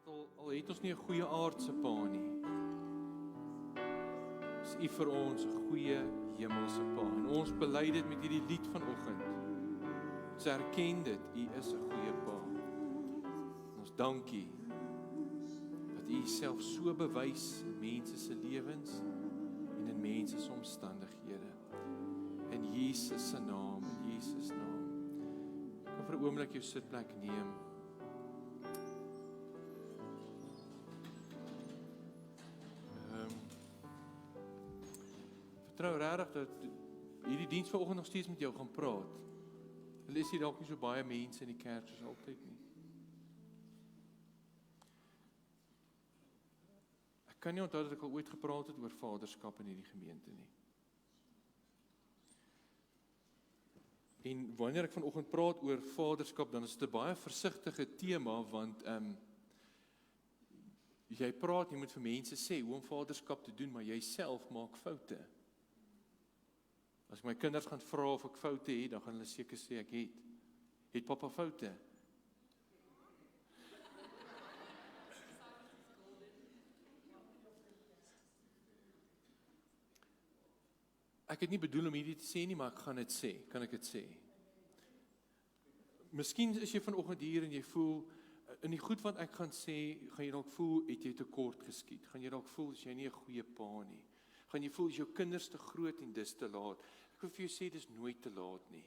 al het ons nie 'n goeie aardse pa nie, is U vir ons 'n goeie hemelse pa. En ons bely dit met hierdie lied vanoggend. Ons erken dit, U is 'n goeie pa. En ons dankie dat U self so bewys in mense se lewens en in mense se omstandighede. In Jesus se naam, in Jesus naam. Ek kan vir 'n oomblik jou sitplek neem. Vertrou regtig dat hierdie diens vanoggend nog steeds met jou gaan praat. Hulle is hier dalk nie so baie mense in die kerk soos altyd nie. Ek kan nie onthou dat ek al ooit gepraat het oor vaderskap in hierdie gemeente nie. En wanneer ek vanoggend praat oor vaderskap, dan is dit 'n baie versigtige tema, want jy praat, jy moet vir mense sê hoe om vaderskap te doen, maar jy self maak foute. As ek my kinders gaan vra of ek foute het, dan gaan hulle seker sê ek het. Het papa foute? Ek het nie bedoel om hierdie te sê nie, maar ek gaan dit sê. Kan ek dit sê? Miskien is jy vanoggend hier en jy voel, in die goed wat ek gaan sê, gaan jy dalk voel, het jy tekort geskiet. Gaan jy dalk voel, as jy nie 'n goeie pa nie. Gaan jy voel, as jou kinders te groot en dis te laat. Ek wil vir jou sê, dis nooit te laat nie.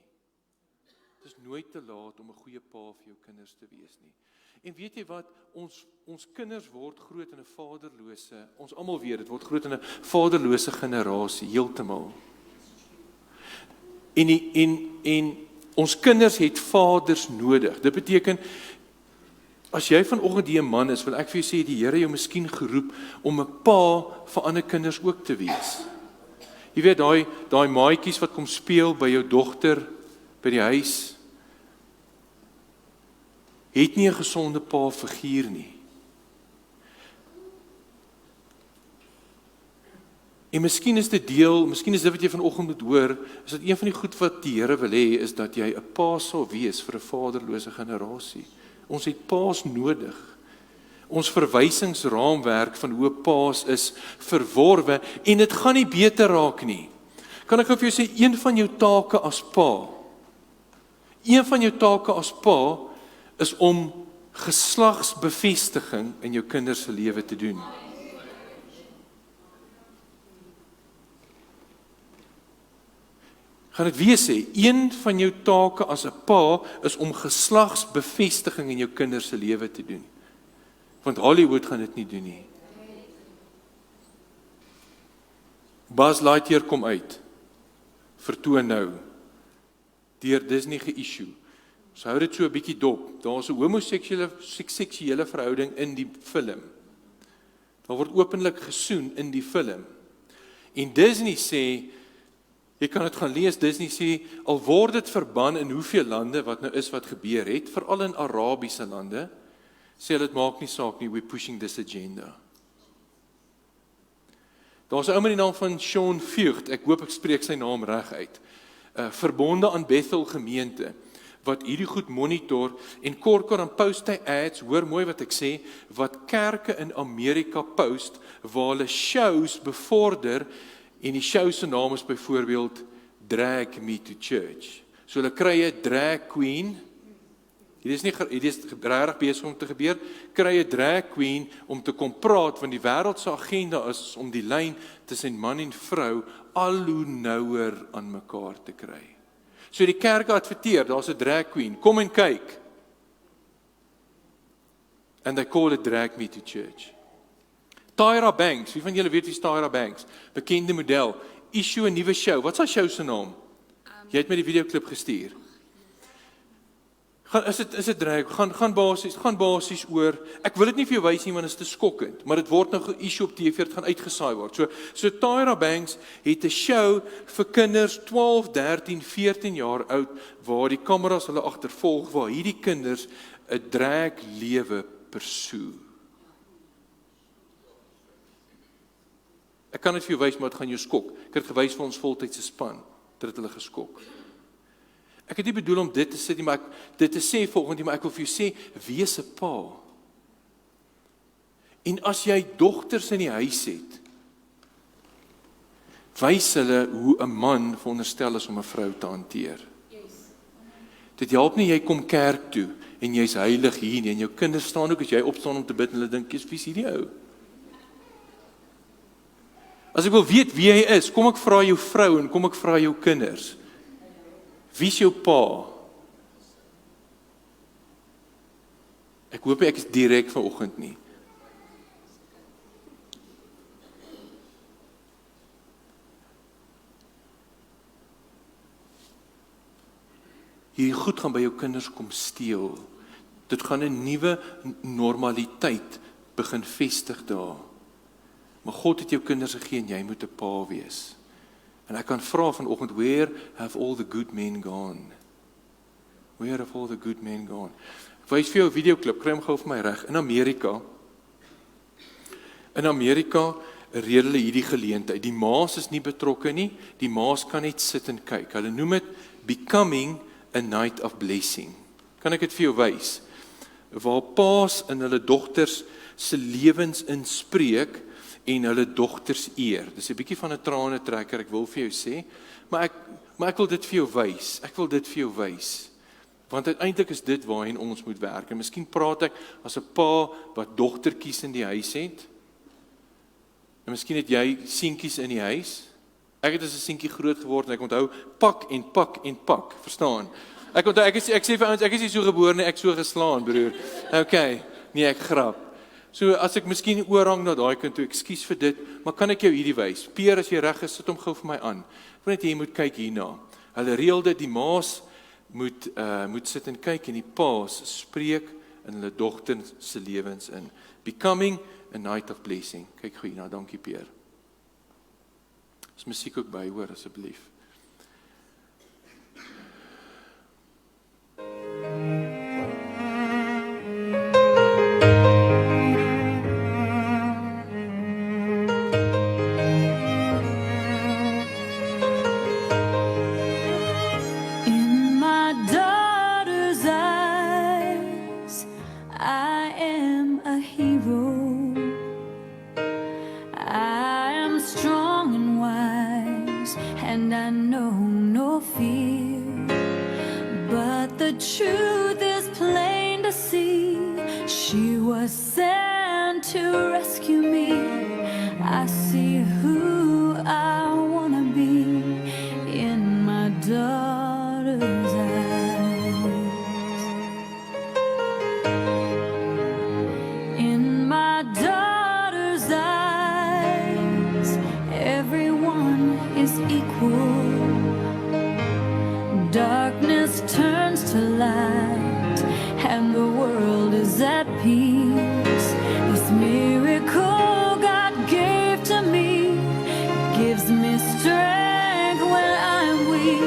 Dis nooit te laat om 'n goeie pa vir jou kinders te wees nie. En weet jy wat, ons kinders word groot in 'n vaderlose, ons almal weet, dit word groot in 'n vaderlose generasie, heeltemal. En ons kinders het vaders nodig. Dit beteken, as jy vanoggend die 'n man is, wil ek vir jou sê, die Here jou miskien geroep om 'n pa vir ander kinders ook te wees. Jy weet, daai maatjies wat kom speel by jou dogter by die huis, het nie 'n gesonde pa figuur nie. En miskien is dit wat jy vanoggend moet hoor, is dat een van die goed wat die Here wil hê, is dat jy 'n pa sal wees vir 'n vaderlose generasie. Ons het paas nodig. Ons verwysingsraamwerk van hoe paas is verworwe, en dit gaan nie beter raak nie. Kan ek vir jou sê, een van jou take as pa, is om geslagsbevestiging in jou kinders se lewe te doen. Gaan dit weer sê, een van jou take as 'n pa is om geslagsbevestiging in jou kinders se lewe te doen. Want Hollywood gaan dit nie doen nie. Buzz Lightyear kom uit, vertoon nou, deur Disney ge-issue. Ons hou dit so 'n bietjie dop, daar is 'n homoseksuele verhouding in die film. Daar word openlik gesoen in die film. En Disney sê, jy kan dit gaan lees, Disney sê, al word dit verban in hoeveel lande wat nou is wat gebeur het, veral in Arabiese lande, sê hulle, dit maak nie saak nie, we're pushing this agenda. Daar's 'n ou met die naam van Sean Vught, ek hoop ek spreek sy naam reg uit, verbonde aan Bethel gemeente, wat hierdie goed monitor, en kort dan post hy ads, hoor mooi wat ek sê, wat kerke in Amerika post, waar hulle shows bevorder, en die show se naam is byvoorbeeld Drag Me to Church. So hulle kry 'n drag queen, hierdie is regtig besig om te gebeur, kry 'n drag queen om te kom praat, want die wêreld se agenda is om die lyn tussen man en vrou al hoe nouer aan mekaar te kry. So die kerk adverteer, daar's 'n drag queen, kom en kyk. And they call it Drag Me to Church. Tyra Banks, wie van julle weet wie is Tyra Banks? Bekende model, issue 'n nuwe show. Wat is haar show se naam? Jy het my die videoklip gestuur. Is dit drag? Gaan basies oor, ek wil dit nie vir jou wys nie, want dit is te skokkend, maar dit word nou ge-issue op TV, dit gaan uitgesaai word. So Tyra Banks het 'n show vir kinders 12, 13, 14 jaar oud, waar die kameras hulle agtervolg, waar hierdie kinders 'n drag lewe pursue. Ek kan dit vir jou wys, maar dit gaan jou skok. Ek het gewys vir ons voltydse span, dit het hulle geskok. Ek het nie bedoel om dit te sê nie, maar dit te sê volgende, maar ek wil vir jou sê, wees 'n pa. En as jy dogters in die huis het, wys hulle hoe 'n man veronderstel is om 'n vrou te hanteer. Dit help nie jy kom kerk toe en jy's heilig hier nie, en jou kinders staan ook as jy opstaan om te bid en hulle dink, "Wie is hierdie ou?" As ek wil weet wie hy is, kom ek vra jou vrou en kom ek vra jou kinders. Wie is jou pa? Ek hoop ek is direk vanoggend nie. Hierdie goed gaan by jou kinders kom steel. Dit gaan 'n nuwe normaliteit begin vestig daar. Maar God het jou kinders gegee en jy moet 'n pa wees. En ek kan vra vanoggend, where have all the good men gone? Where have all the good men gone? Ek wys vir jou 'n videoklip, kry hom gou vir my reg. In Amerika reël hulle hierdie geleentheid. Die ma's is nie betrokke nie, die ma's kan net sit en kyk. Hulle noem dit Becoming a Night of Blessing. Kan ek dit vir jou wys? Waar pa's in hulle dogters se lewens inspreek en hulle dogters eer. Dis 'n bietjie van 'n tranetrekker, ek wil vir jou sê, maar ek wil dit vir jou wys. Ek wil dit vir jou wys. Want uiteindelik is dit waarheen ons moet werk. En miskien praat ek as 'n pa wat dogtertjies in die huis het. En miskien het jy seentjies in die huis. Ek het as 'n seentjie groot geword en ek onthou pak en pak en pak, verstaan? Ek onthou ek sê vir ouens, ek is nie so gebore nie, ek so geslaan, broer. Okay, nee, ek grap. So as ek miskien oorhang na daai kind toe, ekskuus vir dit, maar kan ek jou hierdie wys? Peer, as jy reg is, sit hom gou vir my aan. Ek wil net jy moet kyk hierna. Hulle reël dit, die ma's moet sit en kyk en die pa's spreek in hulle dogters se lewens in. Becoming a Night of Blessing. Kyk gou hierna, dankie Peer. Is musiek ook by, hoor asseblief. Truth is plain to see. She was sent to rescue me. I see who I want to be in my daughter's eyes. In my daughter's eyes, everyone is equal. Darkness turns to light, and the world is at peace. This miracle God gave to me gives me strength when I'm weak.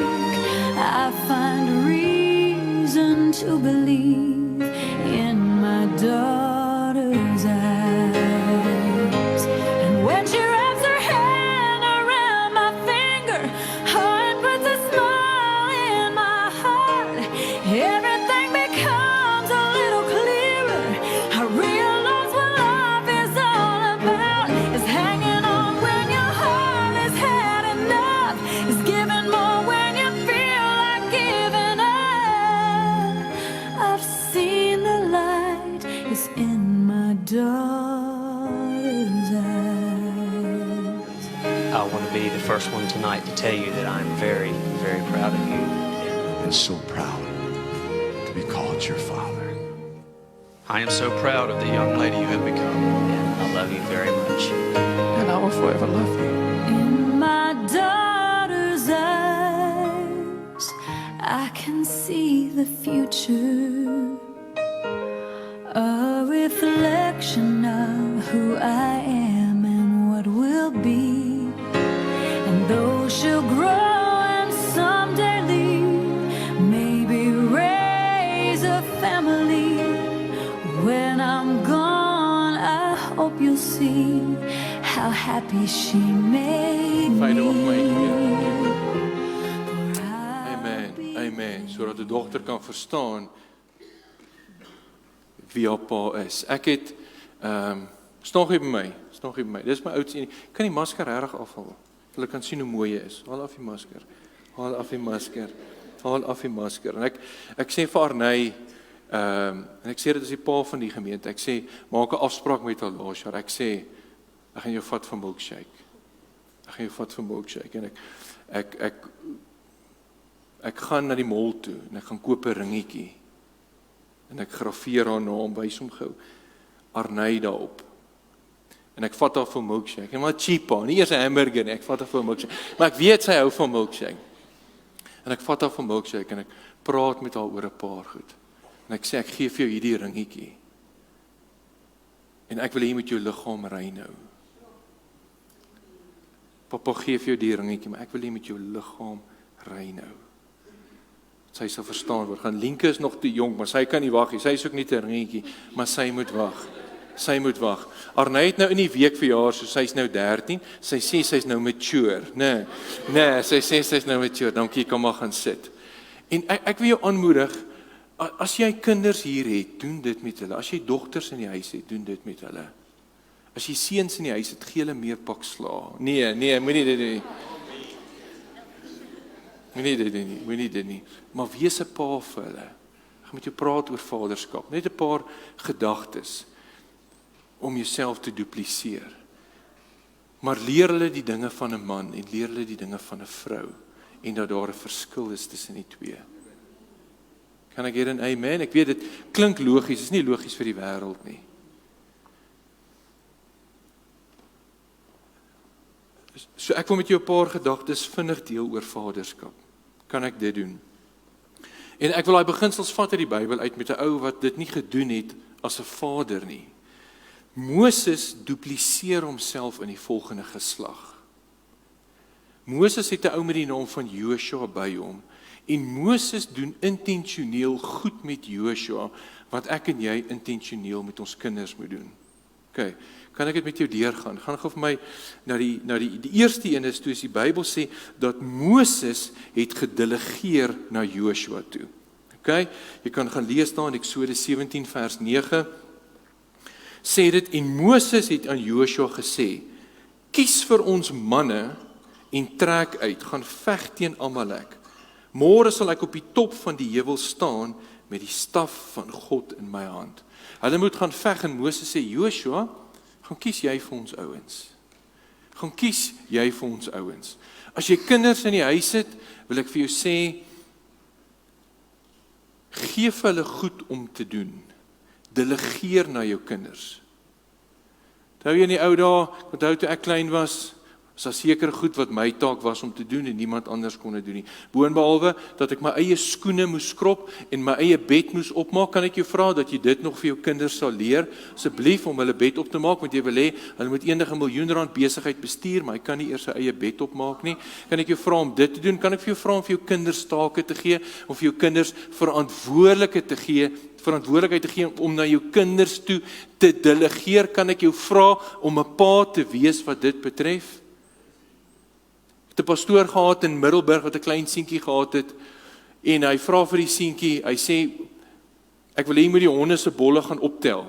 I find reason to believe in my daughter's eyes. And when she wraps her hand around my finger, heart puts a smile in my heart. Everything becomes a little clearer. I realize what life is all about. It's hanging on when your heart has had enough. It's giving more when you feel like giving up. I've seen the light is in my daughter's eyes. I want to be the first one tonight to tell you that I'm very, very proud of you. And so proud to be called your father. I am so proud of the young lady you have become, and I love you very much. And I will forever love you. In my daughter's eyes, I can see the future, a reflection of who I am and what will be. And though she'll grow and someday leave, maybe raise a family, when I'm gone, I hope you'll see how happy she made me. Fyn op my ear. For I'll Amen, be amen, sodat 'n dogter kan verstaan wie haar pa is. Ek het Staan gee by my, dis my oudste een, kan die masker reg afhaal, hulle kan sien hoe mooi jy is, haal af die masker, haal af die masker, en ek sê vir Arney, en ek sê dit is die pa van die gemeente, ek sê, maak 'n afspraak met haar laas jaar, ek sê, ek gaan jou vat vir milkshake, en ek gaan na die mall toe, en ek gaan koop 'n ringetjie, en ek grafeer haar naam, wys hom gou, Arney daarop, en ek vat haar vir milkshake, en maar cheap haar, nie eers 'n hamburger nie, ek vat haar vir milkshake, maar ek weet sy hou van milkshake, en ek vat haar vir milkshake, en ek praat met haar oor 'n paar goed, en ek sê, ek gee vir jou hierdie ringetjie, en ek wil hê jy moet jou liggaam rein hou. Papa gee vir jou die ringetjie, maar ek wil hê jy moet jou liggaam rein hou. Sy sal verstaan word, gaan Lienke is nog te jonk, maar sy kan nie wag nie, sy is ook nie 'n ringetjie, maar sy moet wag. Arney het nou in die week verjaar, so sy's nou 13, sy sê sy's nou mature, nee, sy sê sy's nou mature, dankie, kom maar gaan sit. En ek wil jou aanmoedig, as jy kinders hier het, doen dit met hulle, as jy dogters in die huis het, doen dit met hulle. As jy seuns in die huis het, gee hulle meer pak sla. Nee, moenie dit nie. Moenie dit nie. Maar wees 'n pa vir hulle. Ek gaan met jou praat oor vaderskap. Net 'n paar gedagtes om jouself te dupliseer. Maar leer hulle die dinge van 'n man en leer hulle die dinge van 'n vrou en dat daar 'n verskil is tussen die twee. Kan ek hier 'n amen? Ek weet dit klink logies, is nie logies vir die wêreld nie. So ek wil met jou 'n paar gedagtes vinnig deel oor vaderskap. Kan ek dit doen? En ek wil daai beginsels vat uit die Bybel uit met 'n ou wat dit nie gedoen het as 'n vader nie. Moses dupliseer homself in die volgende geslag. Moses het 'n ou met die naam van Joshua by hom. En Moses doen intentioneel goed met Joshua wat ek en jy intentioneel met ons kinders moet doen. OK, kan ek dit met jou deurgaan? Gaan gou vir my na die eerste een is toe die Bybel sê dat Moses het gedelegeer na Joshua toe. OK, jy kan gaan lees daar in Eksodus 17 vers 9. Sê dit en Moses het aan Joshua gesê: "Kies vir ons manne en trek uit, gaan veg teen Amalek. Môre sal ek op die top van die heuwel staan met die staf van God in my hand." Hulle moet gaan veg en Moses sê: "Joshua, gaan kies jy vir ons ouens. Gaan kies jy vir ons ouens. As jy kinders in die huis het, wil ek vir jou sê, gee vir hulle goed om te doen. Delegeer na jou kinders. Onthou jy in die ou dae, onthou toe ek klein was, is daar seker goed wat my taak was om te doen en niemand anders kon dit doen nie. Boonbehalwe dat ek my eie skoene moes skrop en my eie bed moes opmaak, kan ek jou vra dat jy dit nog vir jou kinders sal leer, asseblief om hulle bed op te maak, want jy wil hê, hulle moet eendag R1 miljoen besigheid bestuur, maar hy kan nie eers sy eie bed opmaak nie. Kan ek jou vra om dit te doen? Kan ek vir jou vra om vir jou kinders take te gee, of vir jou kinders verantwoordelikheid te gee om na jou kinders toe te delegeer? Kan ek jou vra om 'n pa te wees wat dit betref? Ek het 'n pastoor gehad in Middelburg wat 'n klein seentjie gehad het, en hy vra vir die seentjie, hy sê, ek wil hê jy moet die honde se bolle gaan optel.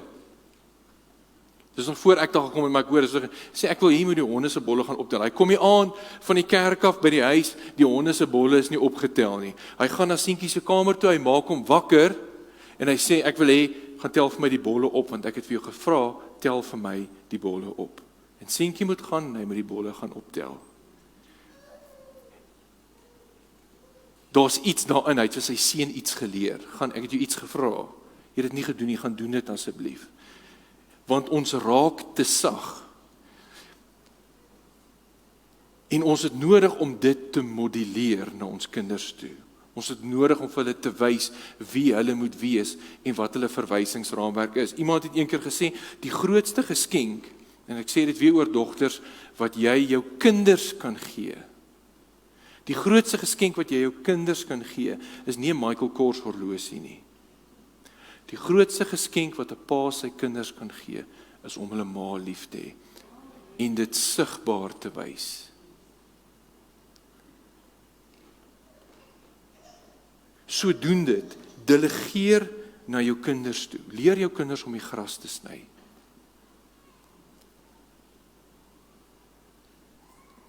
Dis nog voor ek daar gekom het, maar ek hoor, sê ek wil hê jy moet die honde se bolle gaan optel. Hy kom hier aan van die kerk af by die huis, die honde se bolle is nie opgetel nie. Hy gaan na seentjie se kamer toe, hy maak hom wakker, en hy sê, ek wil hê, gaan tel vir my die bolle op, want ek het vir jou gevra, tel vir my die bolle op. En seentjie moet gaan, en hy moet die bolle gaan optel. Daar's iets daarin, hy het vir sy seun iets geleer. Ek het jou iets gevra. Jy het dit nie gedoen nie, gaan doen dit asseblief. Want ons raak te sag. En ons het nodig om dit te modelleer na ons kinders toe. Ons het nodig om vir hulle te wys wie hulle moet wees en wat hulle verwysingsraamwerk is. Iemand het eendag gesê, die grootste geskenk, en ek sê dit weer oor dogters, wat jy jou kinders kan gee. Die grootste geskenk wat jy jou kinders kan gee, is nie 'n Michael Kors horlosie nie. Die grootste geskenk wat 'n pa sy kinders kan gee, is om hulle ma lief te hê en dit sigbaar te wys. So doen dit, delegeer na jou kinders toe. Leer jou kinders om die gras te sny.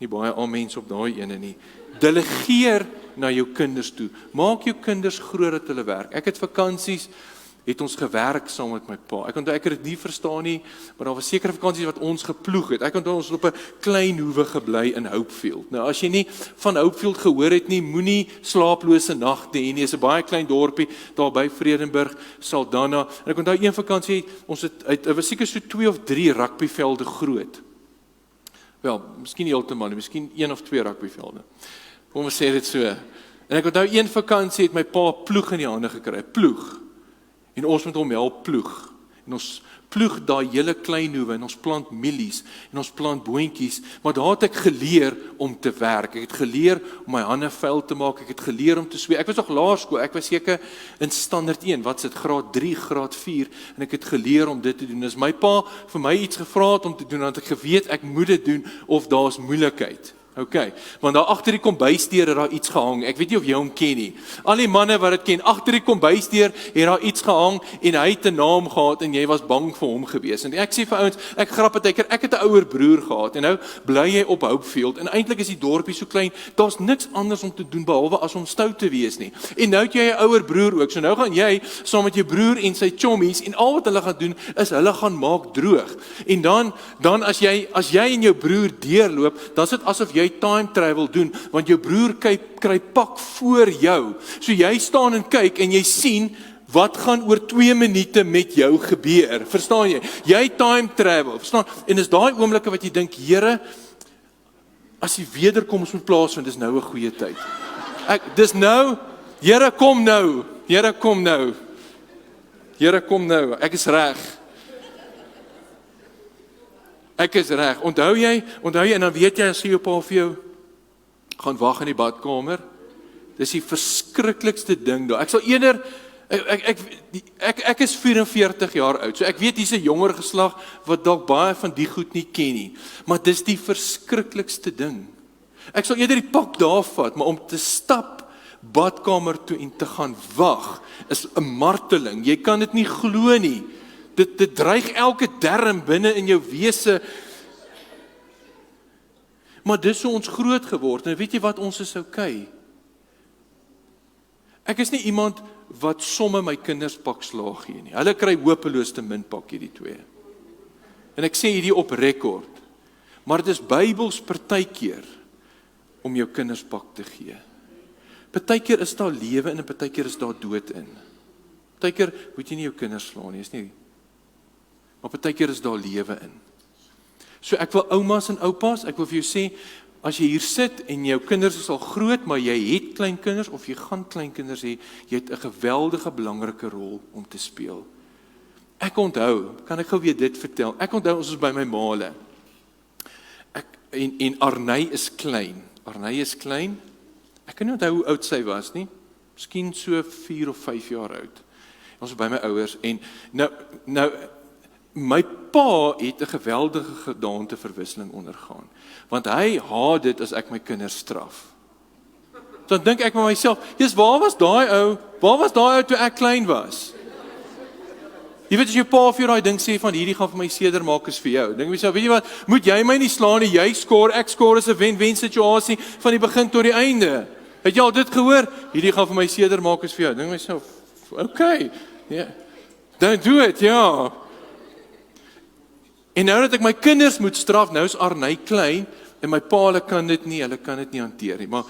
Nie baie amens op daai ene nie. Delegeer na jou kinders toe. Maak jou kinders groot dat hulle werk. Ek het vakansies, het ons gewerk saam met my pa. Ek onthou ek het dit nie verstaan nie, maar daar was sekere vakansies wat ons geploeg het. Ek onthou ons het op 'n klein hoewe gebly in Hopefield. Nou as jy nie van Hopefield gehoor het nie, moenie slaaplose nagte hê nie. Dit is 'n baie klein dorpie daar by Vredenburg, Saldanha. En ek onthou een vakansie, ons het was seker so 2 of 3 rugbyvelde groot. Wel, miskien nie heeltemal nie, miskien 1 of 2 rugbyvelde. Kom ons sê dit so. En ek onthou een vakansie het my pa ploeg in die hande gekry, ploeg. En ons moet hom help ploeg. En ons ploeg daai hele klein hoewe en ons plant mielies en ons plant boontjies, maar daar het ek geleer om te werk. Ek het geleer om my hande vuil te maak, ek het geleer om te sweep. Ek was nog laerskool, ek was seker in standaard 1, wat is dit, graad 3, graad 4 en ek het geleer om dit te doen. As my pa vir my iets gevra het om te doen, dan het ek geweet ek moet dit doen of daar's moeilikheid. Okay, want daar agter die kombuisdeur het daar iets gehang. Ek weet nie of jy hom ken nie. Al die manne wat dit ken, agter die kombuisdeur het daar iets gehang en hy het 'n naam gehad en jy was bang vir hom gewees. En ek sê vir ouens, ek grap dit ek het 'n ouer broer gehad en nou bly jy op Hopefield en eintlik is die dorpie so klein, daar's niks anders om te doen behalwe as om stout te wees nie. En nou het jy 'n ouer broer ook. So nou gaan jy saam met jou broer en sy chommies en al wat hulle gaan doen is hulle gaan maak droog. En dan as jy en jou broer deurloop, dan is dit asof jy time travel doen, want jou broer kry pak voor jou. So jy staan en kyk en jy sien wat gaan oor 2 minute met jou gebeur. Verstaan jy? Jy time travel, verstaan? En is daai oomblikke wat jy dink, Here, as jy wederkom ons moet plaas want dis nou 'n goeie tyd. Dis nou, Here kom nou. Here kom nou. Here kom nou. Ek is reg. Ek is reg. Onthou jy, en dan weet jy as jy jou pa vir jou gaan wag in die badkamer. Dis die verskriklikste ding daar. Ek sal eerder ek is 44 jaar oud. So ek weet hier's 'n jonger geslag wat dalk baie van die goed nie ken nie. Maar dis die verskriklikste ding. Ek sal eerder die pak daar vat, maar om te stap badkamer toe en te gaan wag is 'n marteling. Jy kan dit nie glo nie. Dit dreig elke darm binne in jou wese. Maar dis hoe ons groot geword. En weet jy wat, ons is okay. Ek is nie iemand wat somme my kinders pak slaag gee nie. Hulle kry hopeloos te min pak hierdie twee. En ek sê hierdie op rekord. Maar dit is Bybels partykeer om jou kinders pak te gee. Partykeer is daar lewe in en partykeer is daar dood in. Partykeer moet jy nie jou kinders slaan nie, is nie. Maar partykeer is daar lewe in. So ek wil oumas en oupas, ek wil vir jou sê, as jy hier sit en jou kinders is al groot, maar jy het kleinkinders of jy gaan kleinkinders hê, jy het 'n geweldige belangrike rol om te speel. Ek onthou, kan ek gou weer dit vertel? Ek onthou ons is by my maale. En Arney is klein. Arney is klein. Ek kan nie onthou hoe oud sy was nie. Miskien so 4 of 5 jaar oud. Ons was by my ouers en nou my pa het 'n geweldige gedaanteverwisseling ondergaan. Want hy haat dit as ek my kinders straf. Dan dink ek met myself, "Jesus, waar was daai ou? Waar was daai ou toe ek klein was?" Jy weet as jou pa vir jou daai ding sê van hierdie gaan vir my seder maak is vir jou. Dink myself, weet jy wat? Moet jy my nie slaan nie, jy skoor, ek skoor, is 'n wen-wen situasie van die begin tot die einde. Het jy al dit gehoor? Hierdie gaan vir my seder maak is vir jou. Dink myself, okay. Yeah. Don't do it, ja. En nou dat ek my kinders moet straf, nou is Arney klein en my pa hulle kan dit nie hanteer nie. Maar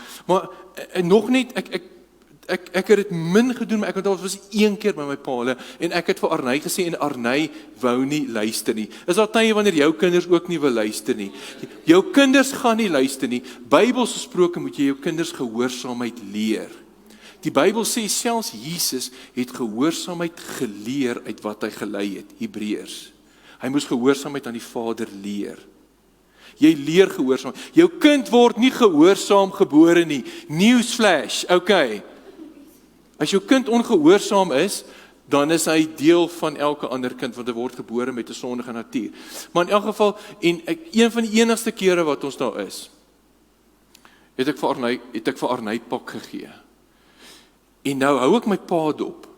nog net ek het dit min gedoen, maar ek het al was 1 keer by my pa hulle en ek het vir Arney gesê en Arney wou nie luister nie. Is daar tye wanneer jou kinders ook nie wil luister nie? Jou kinders gaan nie luister nie. Bybels gesproke moet jy jou kinders gehoorsaamheid leer. Die Bybel sê selfs Jesus het gehoorsaamheid geleer uit wat hy gelei het, Hebreërs. Hy moes gehoorsaamheid aan die Vader leer. Jy leer gehoorsaam. Jou kind word nie gehoorsaam gebore nie. Newsflash, okay. As jou kind ongehoorsaam is, dan is hy deel van elke ander kind, want hy word gebore met 'n sondige natuur. Maar in elk geval, een van die enigste kere wat ons daar is, het ek vir Arney pak gegee. En nou hou ek my pa dop.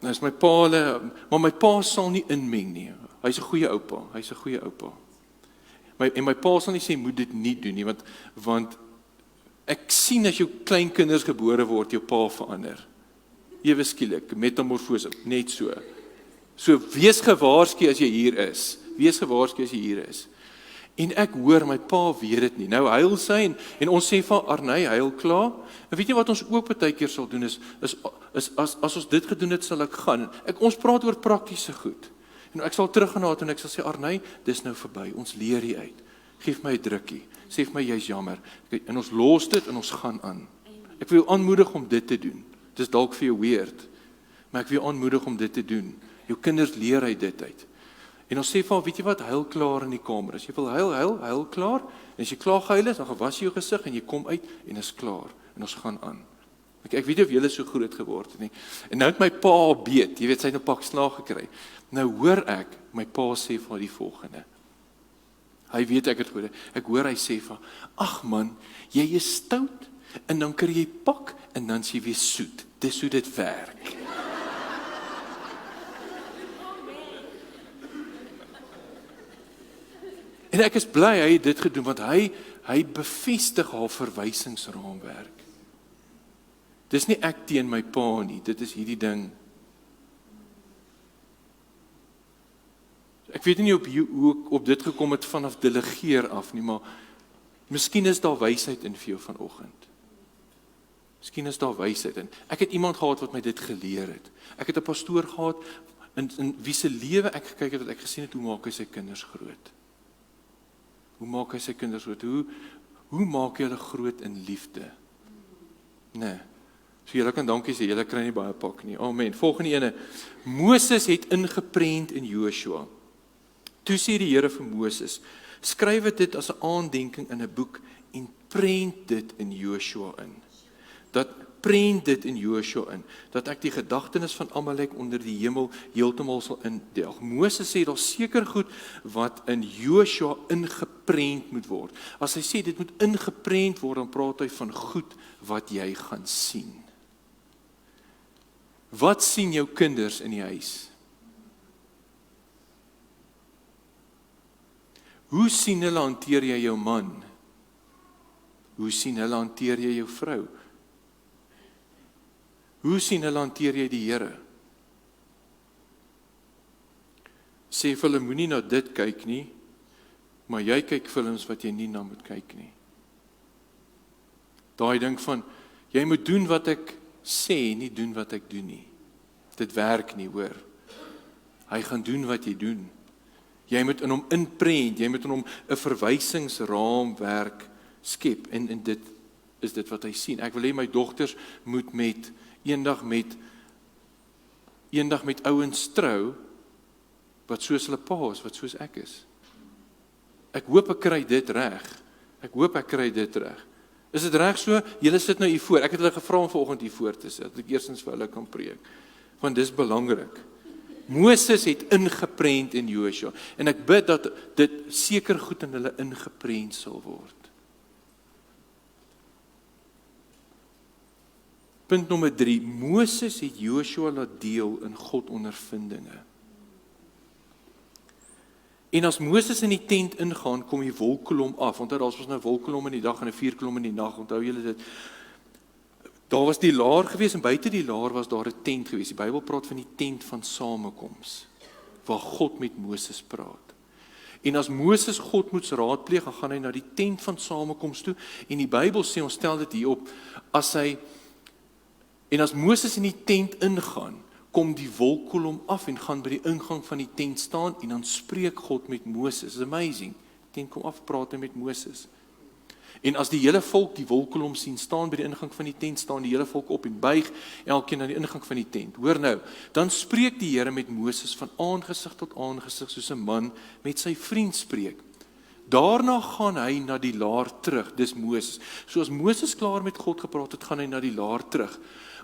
Nou is my pa, maar my pa sal nie inmeng nie. Hy's 'n goeie oupa, my pa sal nie sê, moet dit nie doen nie, want ek sien as jou kleinkinders gebore word, jou pa verander. Ewe skielik, metamorfose, net so. So, wees gewaarsku as jy hier is. Wees gewaarsku as jy hier is. En ek hoor, my pa weet dit nie. Nou huil sy, en ons sê van, Arney, huil klaar. En weet jy wat ons ook baie keer sal doen, is as ons dit gedoen het, sal ek gaan. Ons praat oor praktiese goed. En ek sal teruggaan na toe, en ek sal sê, Arney, dis nou verby, ons leer hier uit. Geef my 'n drukkie, sê vir my, jy's jammer. En ons los dit, en ons gaan aan. Ek wil jou aanmoedig om dit te doen. Dis dalk vir jou weird, maar ek wil jou aanmoedig om dit te doen. Jou kinders leer uit dit uit. En ons sê van, weet jy wat, huil klaar in die kamer. As jy wil huil klaar, en as jy klaar gehuil is, dan gaan was jy jou gesig, en jy kom uit, en is klaar, en ons gaan aan. Ek weet nie of julle so groot geword het nie. En nou het my pa beet, jy weet, sy het 'n pak slaag gekry. Nou hoor ek, my pa sê van die volgende. Hy weet ek het goede. Ek hoor hy sê van, ag man, jy is stout, en dan kry jy pak, en dan is jy weer soet. Dis hoe dit werk. En ek is bly hy het dit gedoen, want hy bevestig haar verwysingsraamwerk. Dis nie ek teen my pa nie, dit is hierdie ding. Ek weet nie hoe ek op dit gekom het vanaf delegeer af nie, maar miskien is daar wysheid in vir jou vanoggend. Miskien is daar wysheid in. Ek het iemand gehad wat my dit geleer het. Ek het 'n pastoor gehad, in wie se lewe ek gekyk het, wat ek gesien het, hoe maak hy sy kinders groot? Hoe maak hy sy kinders groot? Hoe maak hy hulle groot in liefde? Nee. So julle kan dankie sê, julle kry nie baie pak nie. Amen. Volgende ene. Moses het ingeprent in Joshua. Toe sê die Here vir Moses, skryf dit as 'n aandenking in 'n boek en prent dit in Joshua in. Prent dit in Joshua in, dat ek die gedagtenis van Amalek onder die hemel heeltemal sal indelg. Moses sê, daar seker goed wat in Joshua ingeprent moet word. As hy sê, dit moet ingeprent word, dan praat hy van goed wat jy gaan sien. Wat sien jou kinders in die huis? Hoe sien hulle hanteer jy jou man? Hoe sien hulle hanteer jy jou vrou? Hoe sien hulle hanteer jy die Here? Sê vir hulle, moenie na dit kyk nie, maar jy kyk films wat jy nie na moet kyk nie. Daai ding van, jy moet doen wat ek sê, nie doen wat ek doen nie. Dit werk nie, hoor. Hy gaan doen wat jy doen. Jy moet in hom inprent, jy moet in hom 'n verwysingsraamwerk skep, en dit is dit wat hy sien. Ek wil hê my dogters moet eendag met ouens trou, wat soos hulle pa is, wat soos ek is. Ek hoop ek kry dit reg. Is dit reg so? Julle sit nou hier voor. Ek het hulle gevra om vanoggend hier voor te sit, dat ek eerstens vir hulle kan preek. Want dis belangrik. Moses het ingeprent in Joshua, en ek bid dat dit seker goed in hulle ingeprent sal word. Punt nommer 3, Moses het Joshua laat deel in God ondervindinge. En as Moses in die tent ingaan, kom die wolkkolom af. Onthou, daar was nou 'n wolkkolom in die dag en 'n vuurkolom in die nag. Onthou julle dit? Daar was die laar gewees, en buite die laar was daar 'n tent gewees. Die Bybel praat van die tent van samekoms, waar God met Moses praat. En as Moses God moes raadpleeg, dan gaan hy na die tent van samekoms toe, en die Bybel sê, ons stel dit hier op, as Moses in die tent ingaan, kom die wolkkolom af en gaan by die ingang van die tent staan, en dan spreek God met Moses. It's amazing. Die tent kom af, praat hy met Moses. En as die hele volk die wolkkolom sien staan by die ingang van die tent, staan die hele volk op en buig elkeen na die ingang van die tent. Hoor nou, dan spreek die Here met Moses van aangesig tot aangesig, soos 'n man met sy vriend spreek. Daarna gaan hy na die laar terug, dis Moses. So as Moses klaar met God gepraat het, gaan hy na die laar terug.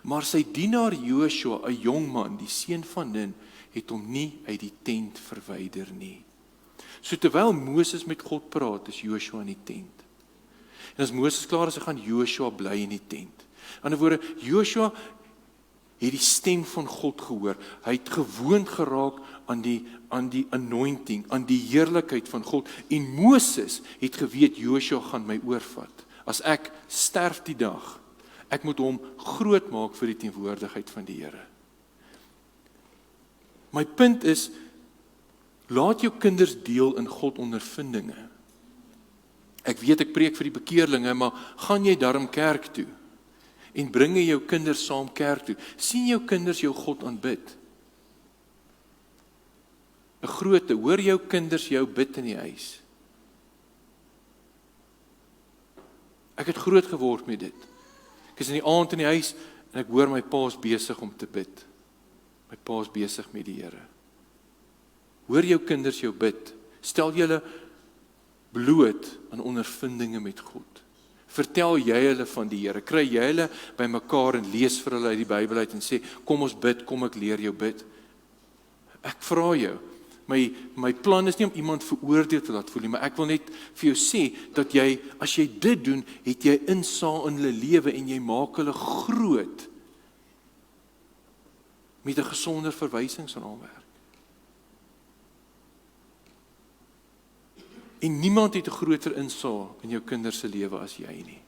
Maar sy dienaar Joshua, 'n jong man, die seun van Nun, het hom nie uit die tent verwyder nie. So terwyl Moses met God praat, is Joshua in die tent. En as Moses klaar is, gaan Joshua bly in die tent. Aan die ander woorde, Joshua het die stem van God gehoor. Hy het gewoond geraak aan die anointing, aan die heerlikheid van God. En Moses het geweet, Joshua gaan my oorvat. As ek sterf die dag, ek moet hom groot maak vir die teenwoordigheid van die Here. My punt is, laat jou kinders deel in God ondervindinge. Ek weet ek preek vir die bekeerlinge, maar gaan jy daarom kerk toe? En bring jy jou kinders saam kerk toe? Sien jou kinders jou God aanbid? 'n Groote, hoor jou kinders jou bid in die huis? Ek het groot geword met dit. Ek is in die aand in die huis en ek hoor my pa's besig om te bid. My pa's besig met die Here. Hoor jou kinders jou bid. Stel julle bloot aan ondervindinge met God. Vertel jy hulle van die Here. Kry jy hulle by mekaar en lees vir hulle uit die Bybel uit en sê, kom ons bid, kom ek leer jou bid. Ek vra jou, my plan is nie om iemand veroordeel te laat voel nie, maar ek wil net vir jou sê, dat jy, as jy dit doen, het jy insaag in hulle lewe en jy maak hulle groot met 'n gesonder verwysingsraamwerk. En niemand het 'n groter insaag in jou kinders se lewe as jy nie.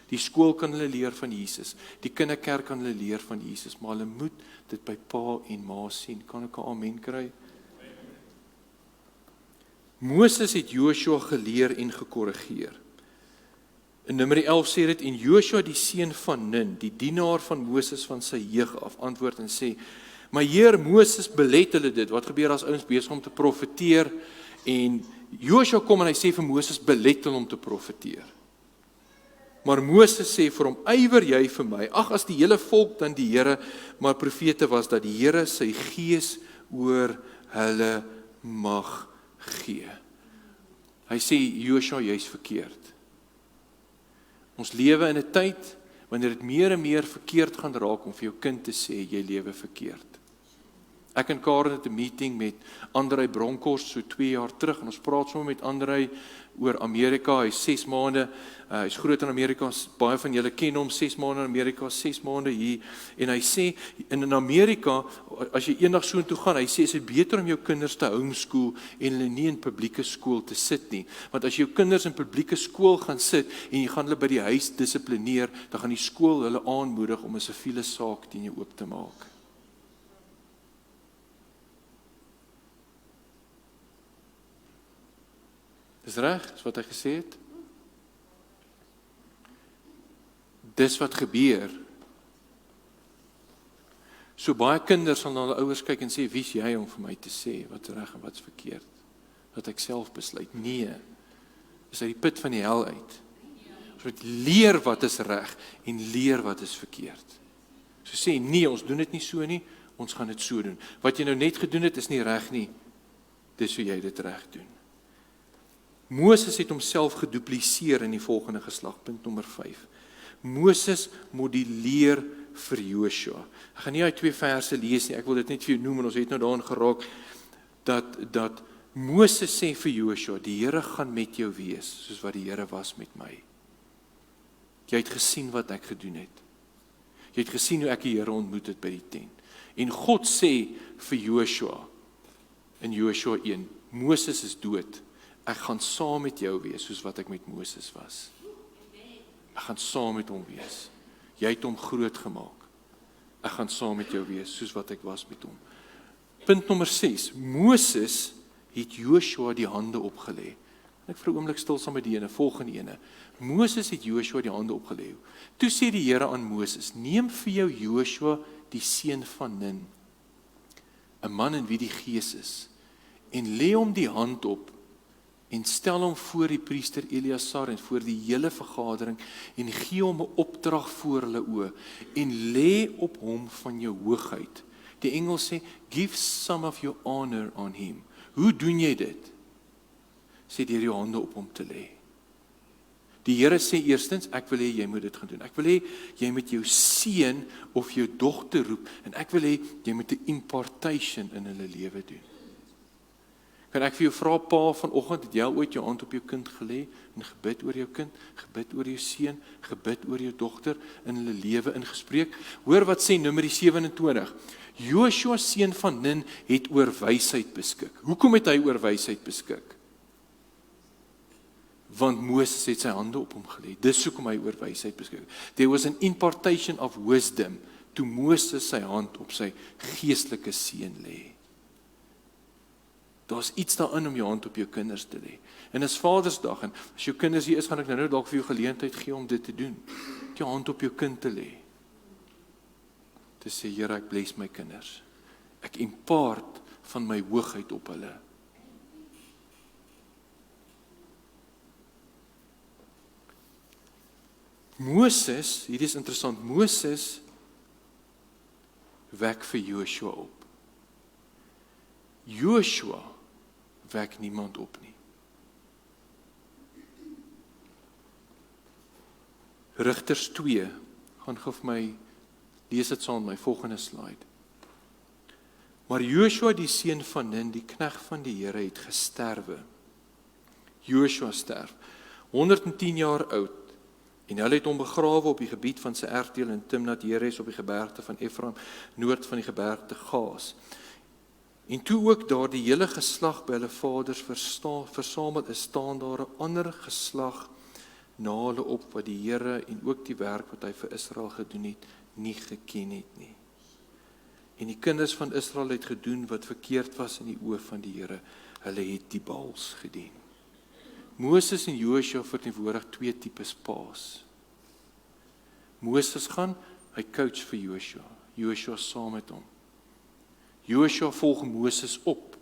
Die skool kan hulle leer van Jesus, die kinderkerk kan hulle leer van Jesus, maar hulle moet dit by pa en ma sien. Kan ek 'n amen kry? Moses het Joshua geleer en gekorrigeer. In Numeri 11 sê dit, en Joshua die seun van Nun, die dienaar van Moses van sy jeug af, antwoord en sê, maar Heer Moses belet hulle dit. Wat gebeur as ouens besig om te profeteer? En Joshua kom en hy sê vir Moses, belet hulle om te profeteer. Maar Moses sê vir hom, ywer jy vir my? Ag, as die hele volk dan die Here, maar profete was, dat die Here sy gees oor hulle mag gee. Hy sê, Joshua, jy's verkeerd. Ons lewe in 'n tyd, wanneer dit meer en meer verkeerd gaan raak, om vir jou kind te sê, jy lewe verkeerd. Ek en Karen het 'n meeting met Andrei Bronkhorst so 2 jaar terug, en ons praat sommer met Andrei oor Amerika. Hy is 6 maande, hy's groot in Amerika, baie van julle ken hom, 6 maande in Amerika, 6 maande hier, en hy sê, in Amerika, as jy eendag so intoe gaan, hy sê, is dit beter om jou kinders te homeschool, en hulle nie in publieke skool te sit nie, want as jou kinders in publieke skool gaan sit, en jy gaan hulle by die huis dissiplineer, dan gaan die skool hulle aanmoedig om 'n siviele saak teen jou oop te maak. Dis reg, dis wat hy gesê het. Dis wat gebeur. So baie kinders sal na hulle ouers kyk en sê, wie's jy om vir my te sê wat's reg en wat's verkeerd? Dat ek self besluit. Nee, is uit die put van die hel uit. Ons moet leer wat is reg en leer wat is verkeerd. So sê, nee, ons doen dit nie so nie, ons gaan dit so doen. Wat jy nou net gedoen het, is nie reg nie. Dis hoe jy dit reg doen. Moses het homself gedupliseer in die volgende geslag, punt nommer 5. Moses modelleer vir Joshua. Ek gaan nie uit 2 verse lees nie, ek wil dit net vir jou noem, en ons het nou daarin geraak, dat Moses sê vir Joshua, die Here gaan met jou wees, soos wat die Here was met my. Jy het gesien wat ek gedoen het. Jy het gesien hoe ek die Here ontmoet het by die tent. En God sê vir Joshua, in Joshua 1, Moses is dood, ek gaan saam met jou wees, soos wat ek met Moses was. Ek gaan saam met hom wees. Jy het hom groot gemaak. Ek gaan saam met jou wees, soos wat ek was met hom. Punt nommer 6. Moses het Joshua die hande opgelê. Ek vir 'n oomblik stil saam met die volgende ene. Moses het Joshua die hande opgelê. Toe sê die Here aan Moses, neem vir jou Joshua die seun van Nun, 'n man in wie die Gees is, en lê hom die hand op, en stel hom voor die priester Eleazar en voor die hele vergadering, en gee hom 'n opdrag voor hulle oë, en lê op hom van jou hoogheid. Die engel sê, give some of your honor on him. Hoe doen jy dit? Sê deur jou hande op hom te lê. Die Here sê eerstens, ek wil hê jy moet dit gaan doen. Ek wil hê jy moet jou seun of jou dogter roep, en ek wil hê jy moet 'n impartation in hulle lewe doen. Kan ek vir jou vra, pa, vanoggend, het jy al ooit jou hand op jou kind gelê en gebid oor jou kind, gebid oor jou seun, gebid oor jou dogter in hulle lewe ingespreek? Hoor wat sê Numeri 27. Joshua seun van Nun het oor wysheid beskik. Hoekom het hy oor wysheid beskik? Want Moses het sy hande op hom gelê. Dis hoekom hy oor wysheid beskik. There was an impartation of wisdom toe Moses sy hand op sy geestelike seun lê. Daar's iets daarin om jou hand op jou kinders te lê. En is Vadersdag, en as jou kinders hier is, gaan ek nou dalk vir jou geleentheid gee om dit te doen. Jou hand op jou kind te lê. Te sê, Here, ek bless my kinders. Ek impart van my hoogheid op hulle. Moses, hierdie is interessant, Moses wek vir Joshua op. Joshua wek niemand op nie. Rigters 2, gaan gou vir my, lees dit saam my volgende slide. Maar Joshua die seun van Nun, die knegt van die Here, het gesterwe. Joshua sterf, 110 jaar oud, en hulle het hom begrawe op die gebied van sy erfdeel in Timnat Heres op die gebergte van Efraim, noord van die gebergte Gaas. En toe ook daar die hele geslag by hulle vaders versamel is, staan daar 'n ander geslag na hulle op wat die Here en ook die werk wat hy vir Israel gedoen het, nie geken het nie. En die kinders van Israel het gedoen wat verkeerd was in die oë van die Here. Hulle het die Baals gedien. Moses en Joshua verteenwoordig 2 tipes paas. Moses gaan, hy coach vir Joshua. Joshua saam met hom. Joshua volg Moses op.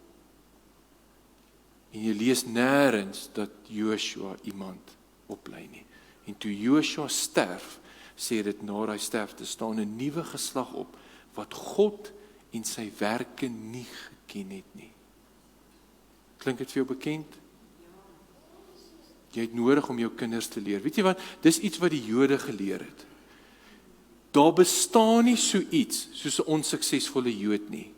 En jy lees nêrens dat Joshua iemand oplei nie. En toe Joshua sterf, sê dit na hy sterf, te staan 'n nuwe geslag op, wat God en sy werke nie geken het nie. Klink dit vir jou bekend? Jy het nodig om jou kinders te leer. Weet jy wat? Dis iets wat die Jode geleer het. Daar bestaan nie so iets soos 'n onsuksesvolle Jood nie.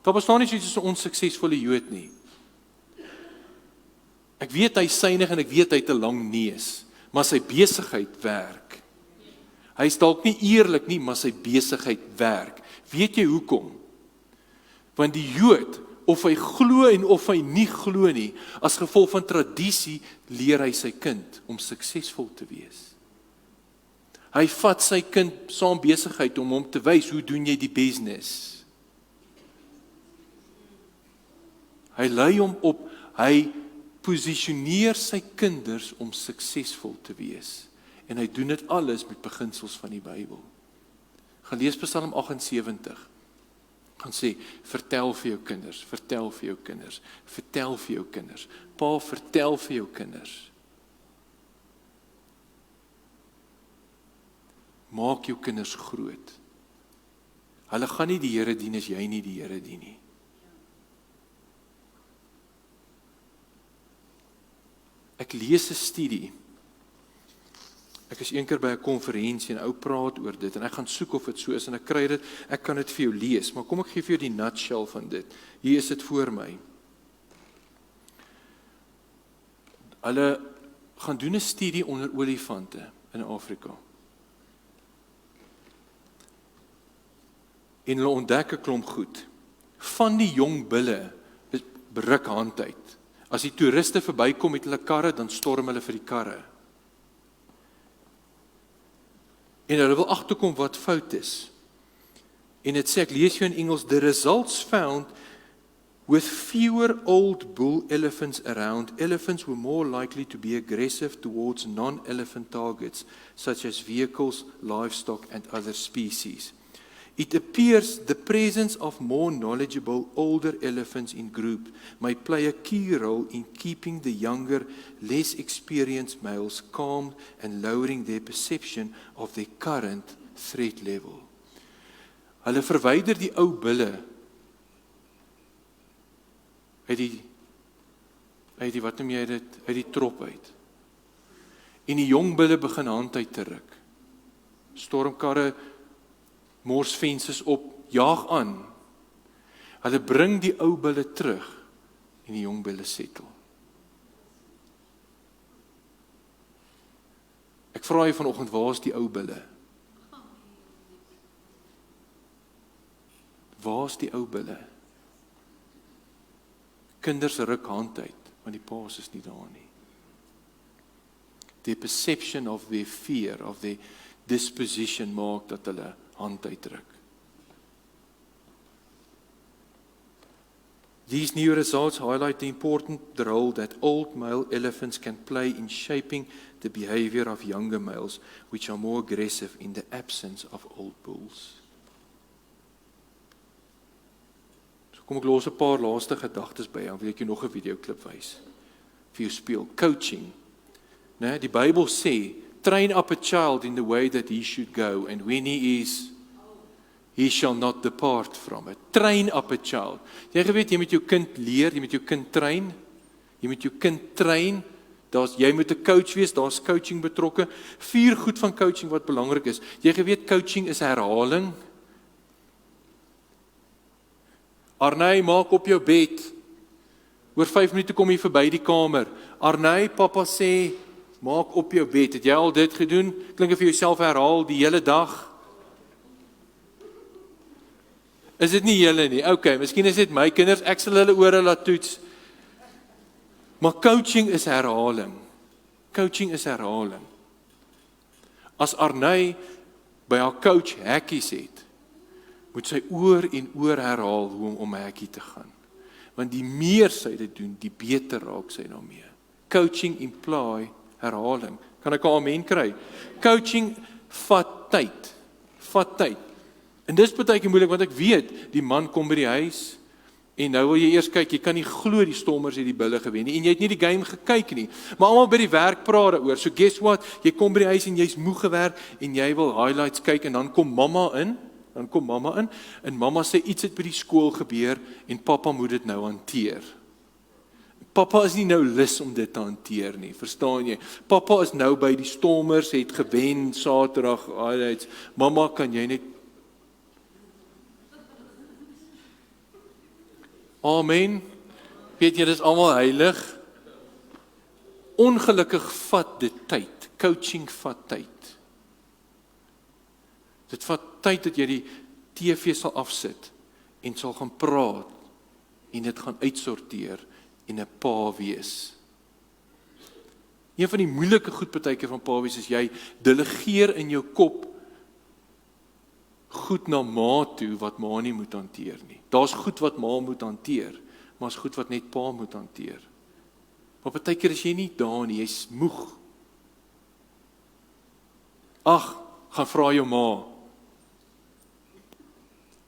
Daar bestaan nie so iets soos 'n onsuksesvolle Jood nie. Ek weet hy synig en ek weet hy het 'n lang neus, maar sy besigheid werk. Hy is dalk nie eerlik nie, maar sy besigheid werk. Weet jy hoekom? Want die Jood, of hy glo en of hy nie glo nie, as gevolg van tradisie, leer hy sy kind om suksesvol te wees. Hy vat sy kind saam besigheid om hom te wys, hoe doen jy die business? Hy lei hom op, hy posisioneer sy kinders om suksesvol te wees. En hy doen dit alles met beginsels van die Bybel. Gaan lees Psalm 78. Gaan sê, vertel vir jou kinders, vertel vir jou kinders, vertel vir jou kinders. Pa, vertel vir jou kinders. Maak jou kinders groot. Hulle gaan nie die Here dien as jy nie die Here dien nie. Ek lees 'n studie. Ek is eendag by 'n konferensie en ou praat oor dit en ek gaan soek of dit so is en ek kry dit, ek kan dit vir jou lees, maar kom ek gee vir jou die nutshell van dit. Hier is dit voor my. Hulle gaan doen 'n studie onder olifante in Afrika. En hulle ontdek 'n klomp goed. Van die jong bulle beruk hand uit. As die toeriste verbykom met hulle karre, dan storm hulle vir die karre. En hulle wil agterkom wat fout is. En dit sê, ek lees jou in Engels, the results found with fewer old bull elephants around, elephants were more likely to be aggressive towards non-elephant targets, such as vehicles, livestock, and other species. It appears the presence of more knowledgeable older elephants in group may play a key role in keeping the younger, less experienced males calm and lowering their perception of their current threat level. Hulle verwyder die ou bulle uit die wat noem jy dit, uit die trop uit. En die jong bulle begin hand uit te ruk. Stormkarre, mors venses op, jaag aan. Hulle bring die ou bulle terug en die jong bulle settle. Ek vra jy vanoggend, waar is die ou bulle? Waar is die ou bulle? Kinders ruk hand uit, want die paas is nie daar nie. The perception of their fear, of their disposition maak dat hulle hand uitdruk. These new results highlight the important role that old male elephants can play in shaping the behavior of younger males, which are more aggressive in the absence of old bulls. So kom ek los 'n paar laaste gedagtes by, dan wil ek jou nog 'n videoklip wys. Vir jou speel, coaching. Nee, die Bybel sê, train up a child in the way that he should go, and when he shall not depart from it. Train up a child. Jy weet, jy moet jou kind leer, jy moet jou kind train. Jy moet jou kind train. Jy moet 'n coach wees, daar's coaching betrokke. 4 goed van coaching wat belangrik is. Jy weet, coaching is herhaling. Arnay, maak op jou bed. Oor 5 minute kom jy verby die kamer. Arnay, pappa sê, maak op jou bed. Het jy al dit gedoen? Klink of jy jouself herhaal die hele dag? Is dit nie julle nie? Okay, miskien is dit my kinders, ek sal hulle ore laat toets. Maar coaching is herhaling. Coaching is herhaling. As Arnay by haar coach hekkies het, moet sy oor en oor herhaal hoe om hekkie te gaan. Want die meer sy dit doen, die beter raak sy daarmee. Coaching imply herhaling. Kan ek 'n amen kry? Coaching vat tyd. Vat tyd. En dis baie keer moeilik, want ek weet, die man kom by die huis, en nou wil jy eers kyk, jy kan nie glo die Stormers het die bulle gewen nie, en jy het nie die game gekyk nie, maar almal by die werk praat daaroor, so guess what, jy kom by die huis en jy's moeg gewerk, en jy wil highlights kyk, en dan kom mamma in, en mamma sê iets het by die skool gebeur, en pappa moet dit nou hanteer. Pappa is nie nou lus om dit te hanteer nie, verstaan jy? Pappa is nou by die Stormers, het gewen, Saterdag, highlights, mamma kan jy net Amen. Weet jy, dit is almal heilig. Ongelukkig vat dit tyd. Coaching vat tyd. Dit vat tyd dat jy die TV sal afsit en sal gaan praat en dit gaan uitsorteer en 'n pa wees. Een van die moeilike goed partykeer van pa wees is jy delegeer in jou kop goed na ma toe wat ma nie moet hanteer nie. Daar's goed wat ma moet hanteer, maar is goed wat net pa moet hanteer. Maar partykeer is jy nie daar nie, jy's moeg. Ag, gaan vra jou ma.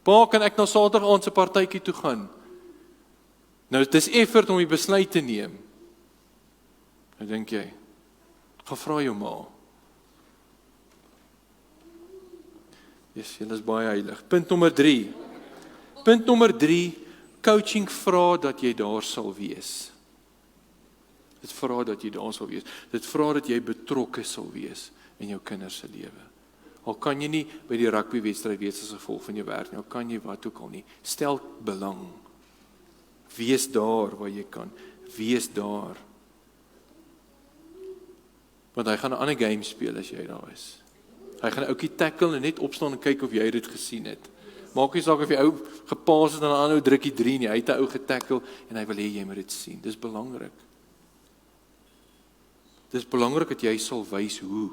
Pa, kan ek na Saterdag aand se partytjie toe gaan? Nou, dit is effort om die besluit te neem. Nou dink jy, gaan vra jou ma. Yes, julle is baie heilig. Punt nommer 3. Punt nommer 3, coaching vra dat jy daar sal wees. Dit vra dat jy daar sal wees. Dit vra dat jy betrokke sal wees in jou kinders se lewe. Al kan jy nie by die rugbywedstryd wees as gevolg van jou werk nie, al kan jy wat ook al nie. Stel belang. Wees daar waar jy kan. Wees daar. Want hy gaan 'n ander game speel as jy daar is. Hy gaan 'n ouetjie tackle en net opstaan en kyk of jy dit gesien het. Maak nie saak of jy ou gepaas het en 'n ander ou drukkie 3 nie. Hy het 'n ou getackle en hy wil hê jy moet dit sien. Dis belangrik. Dis belangrik dat jy sal wys hoe.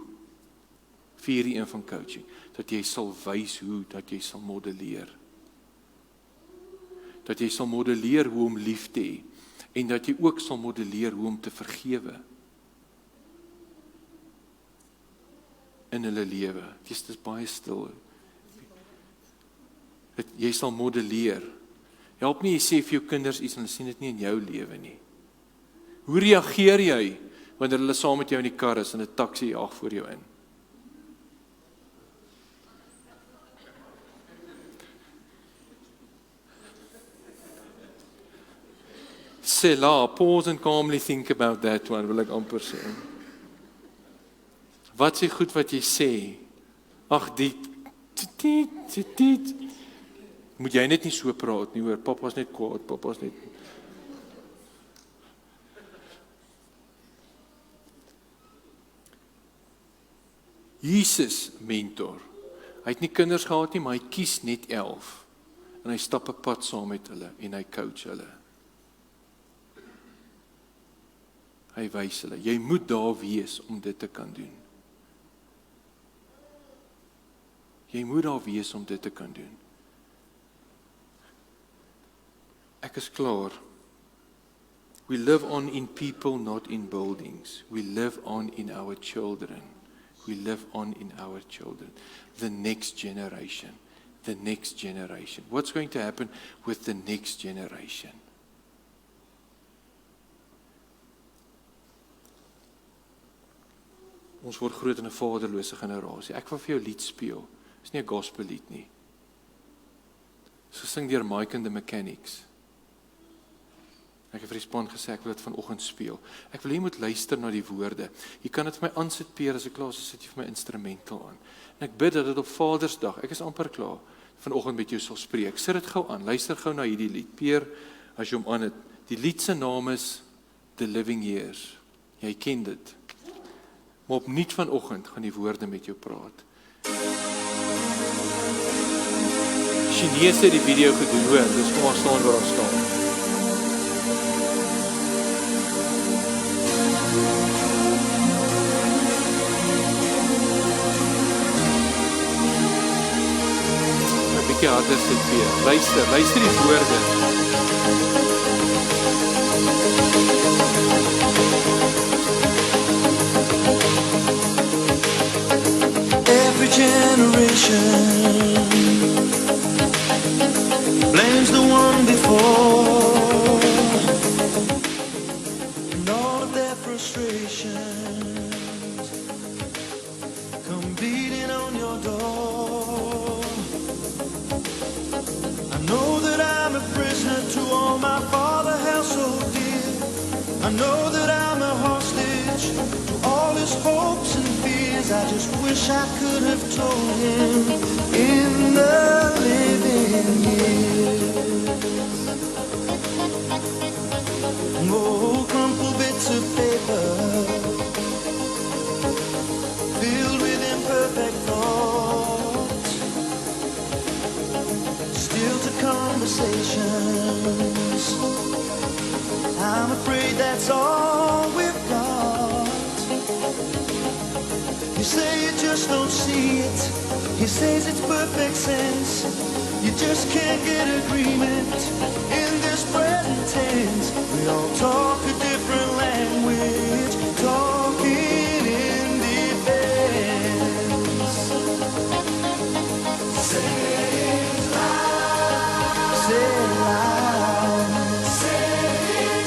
4 van coaching. Dat jy sal wys hoe, dat jy sal modelleer. Dat jy sal modelleer hoe om lief te hê. En dat jy ook sal modelleer hoe om te vergewe. In hulle lewe. Dis baie stil. Jy sal modelleer. Help nie jy sê vir jou kinders iets en hulle sien dit nie in jou lewe nie. Hoe reageer jy wanneer hulle saam met jou in die kar is en 'n taxi jaag voor jou in? Selah, pause and calmly think about that one, wil ek amper sê. Wat is goed wat jy sê? Ag, dit. Moet jy net nie so praat nie, hoor, papa's net kwaad, papa's net... Jesus, mentor, hy het nie kinders gehad nie, maar hy kies net 11, en hy stap 'n pad saam met hulle, en hy coach hulle. Hy wys hulle, jy moet daar wees om dit te kan doen. Jy moet daar wees om dit te kan doen. Ek is klaar. We live on in people, not in buildings. We live on in our children. We live on in our children. The next generation. The next generation. What's going to happen with the next generation? Ons word groot in 'n vaderlose generasie. Ek wil vir jou lied speel. Dit is nie 'n gospel lied nie. Dit is gesing deur Mike and the Mechanics. Ek het vir die span gesê, ek wil dit vanoggend speel. Ek wil jy moet luister na die woorde. Jy kan dit vir my aansit, Peer, as ek klaar is, sit jy vir my instrumental aan. En ek bid dat dit op Vadersdag, ek is amper klaar, vanoggend met jou sal spreek. Sit dit gou aan, luister gou na hierdie lied. Peer, as jy hom aan het. Die lied se naam is The Living Years. Jy ken dit. Maar opnuut vanoggend gaan die woorde met jou praat. Chinese het die video gedoen, hoor, dis kom ons staan waar ons staan. Bietjie harder sit weer. Luister die woorde. Every generation blames the one before, and all of their frustrations come beating on your door. I know that I'm a prisoner to all my father held so dear. I know that I'm a hostage to all his hopes and fears. I just wish I could have told him in the living years. Oh, crumpled bits of paper filled with imperfect thoughts, still to conversations. I'm afraid that's all we've got. You say you just don't see it. He says it's perfect sense. You just can't get agreement in this present tense. We all talk a different language, talking in defense. Say it loud. Say it loud. Say it clear.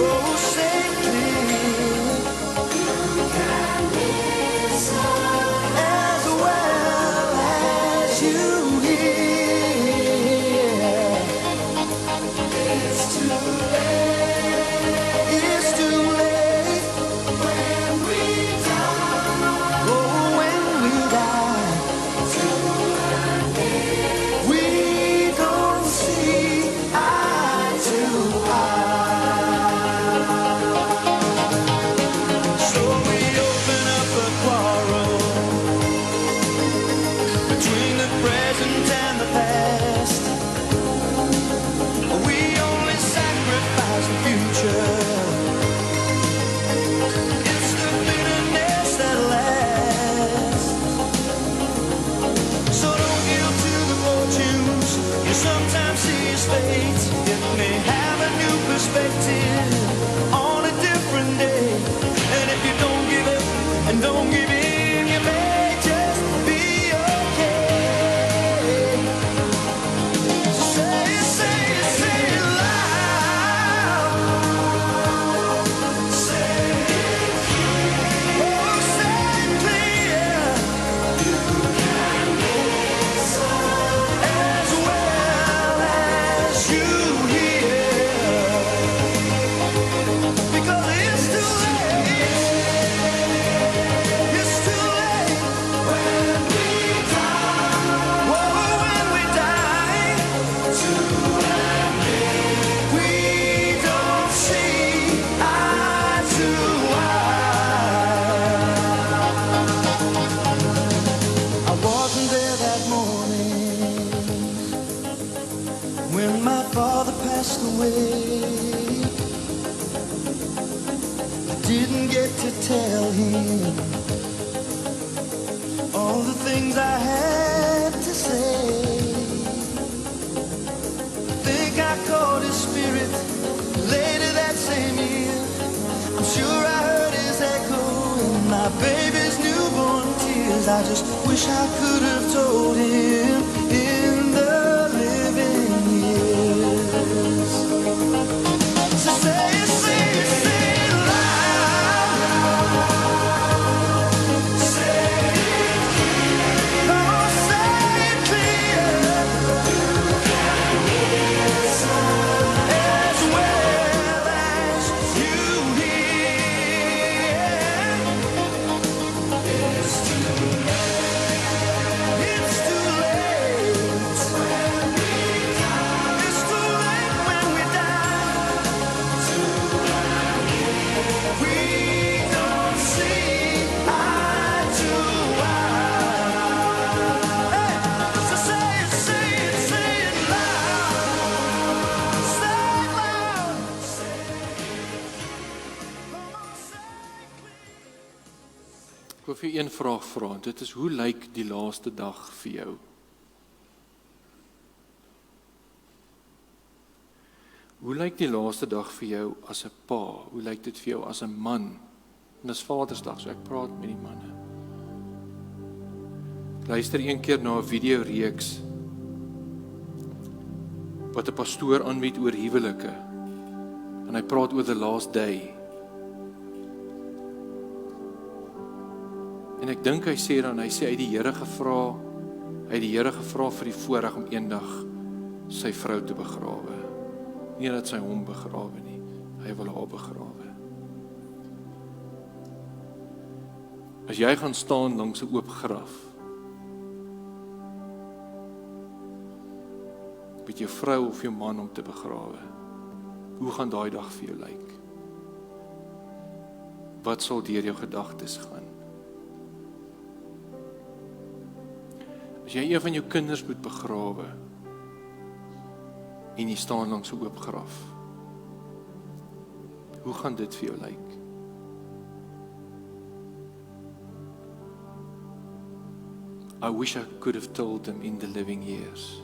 Oh, say it clear. You can listen as well as you hear. It's too late. It's too late when we die. Oh, when we die. We don't see eye to eye. So we open up a quarrel between the present and the past. We only sacrifice the future. It's the bitterness that lasts. So don't yield to the fortunes you sometimes see as fate. It may have a new perspective on a different day. And if you don't give up and don't give in, you may just be okay. Say it, say it, say it loud. Say it clear. Oh, say it clear. You can listen as well as you hear. when my father passed away, I didn't get to tell him all the things I had to say. I think I caught his spirit later that same year. I'm sure I heard his echo in my baby's newborn tears. I just wish I could have told him in the living years. So say it, say it, say it loud. Say it, oh, say it clear. As well as you hear. It's too late. It's too late. It's too late when we die. We don't see eye to eye. Hey, so say it loud. Say it loud. Ek wil vir jou een vraag vra. Dit is, hoe lyk die laaste dag vir jou? Hoe lyk die laaste dag vir jou as 'n pa? Hoe lyk dit vir jou as 'n man? En dis Vadersdag, so ek praat met die manne. Ek luister een keer na 'n videoreeks wat 'n pastoor aanbied oor huwelike. En hy praat oor the last day. En ek dink hy sê dan, hy sê hy het die Here gevra vir die voorreg om eendag sy vrou te begrawe. Nie dat sy hom begrawe nie, hy wil haar begrawe. As jy gaan staan langs 'n oop graf, met jou vrou of jou man om te begrawe, hoe gaan daai dag vir jou lyk? Wat sal deur jou gedagtes gaan? As jy een van jou kinders moet begrawe en jy staan langs 'n oop graf, hoe gaan dit vir jou lyk? I wish I could have told them in the living years.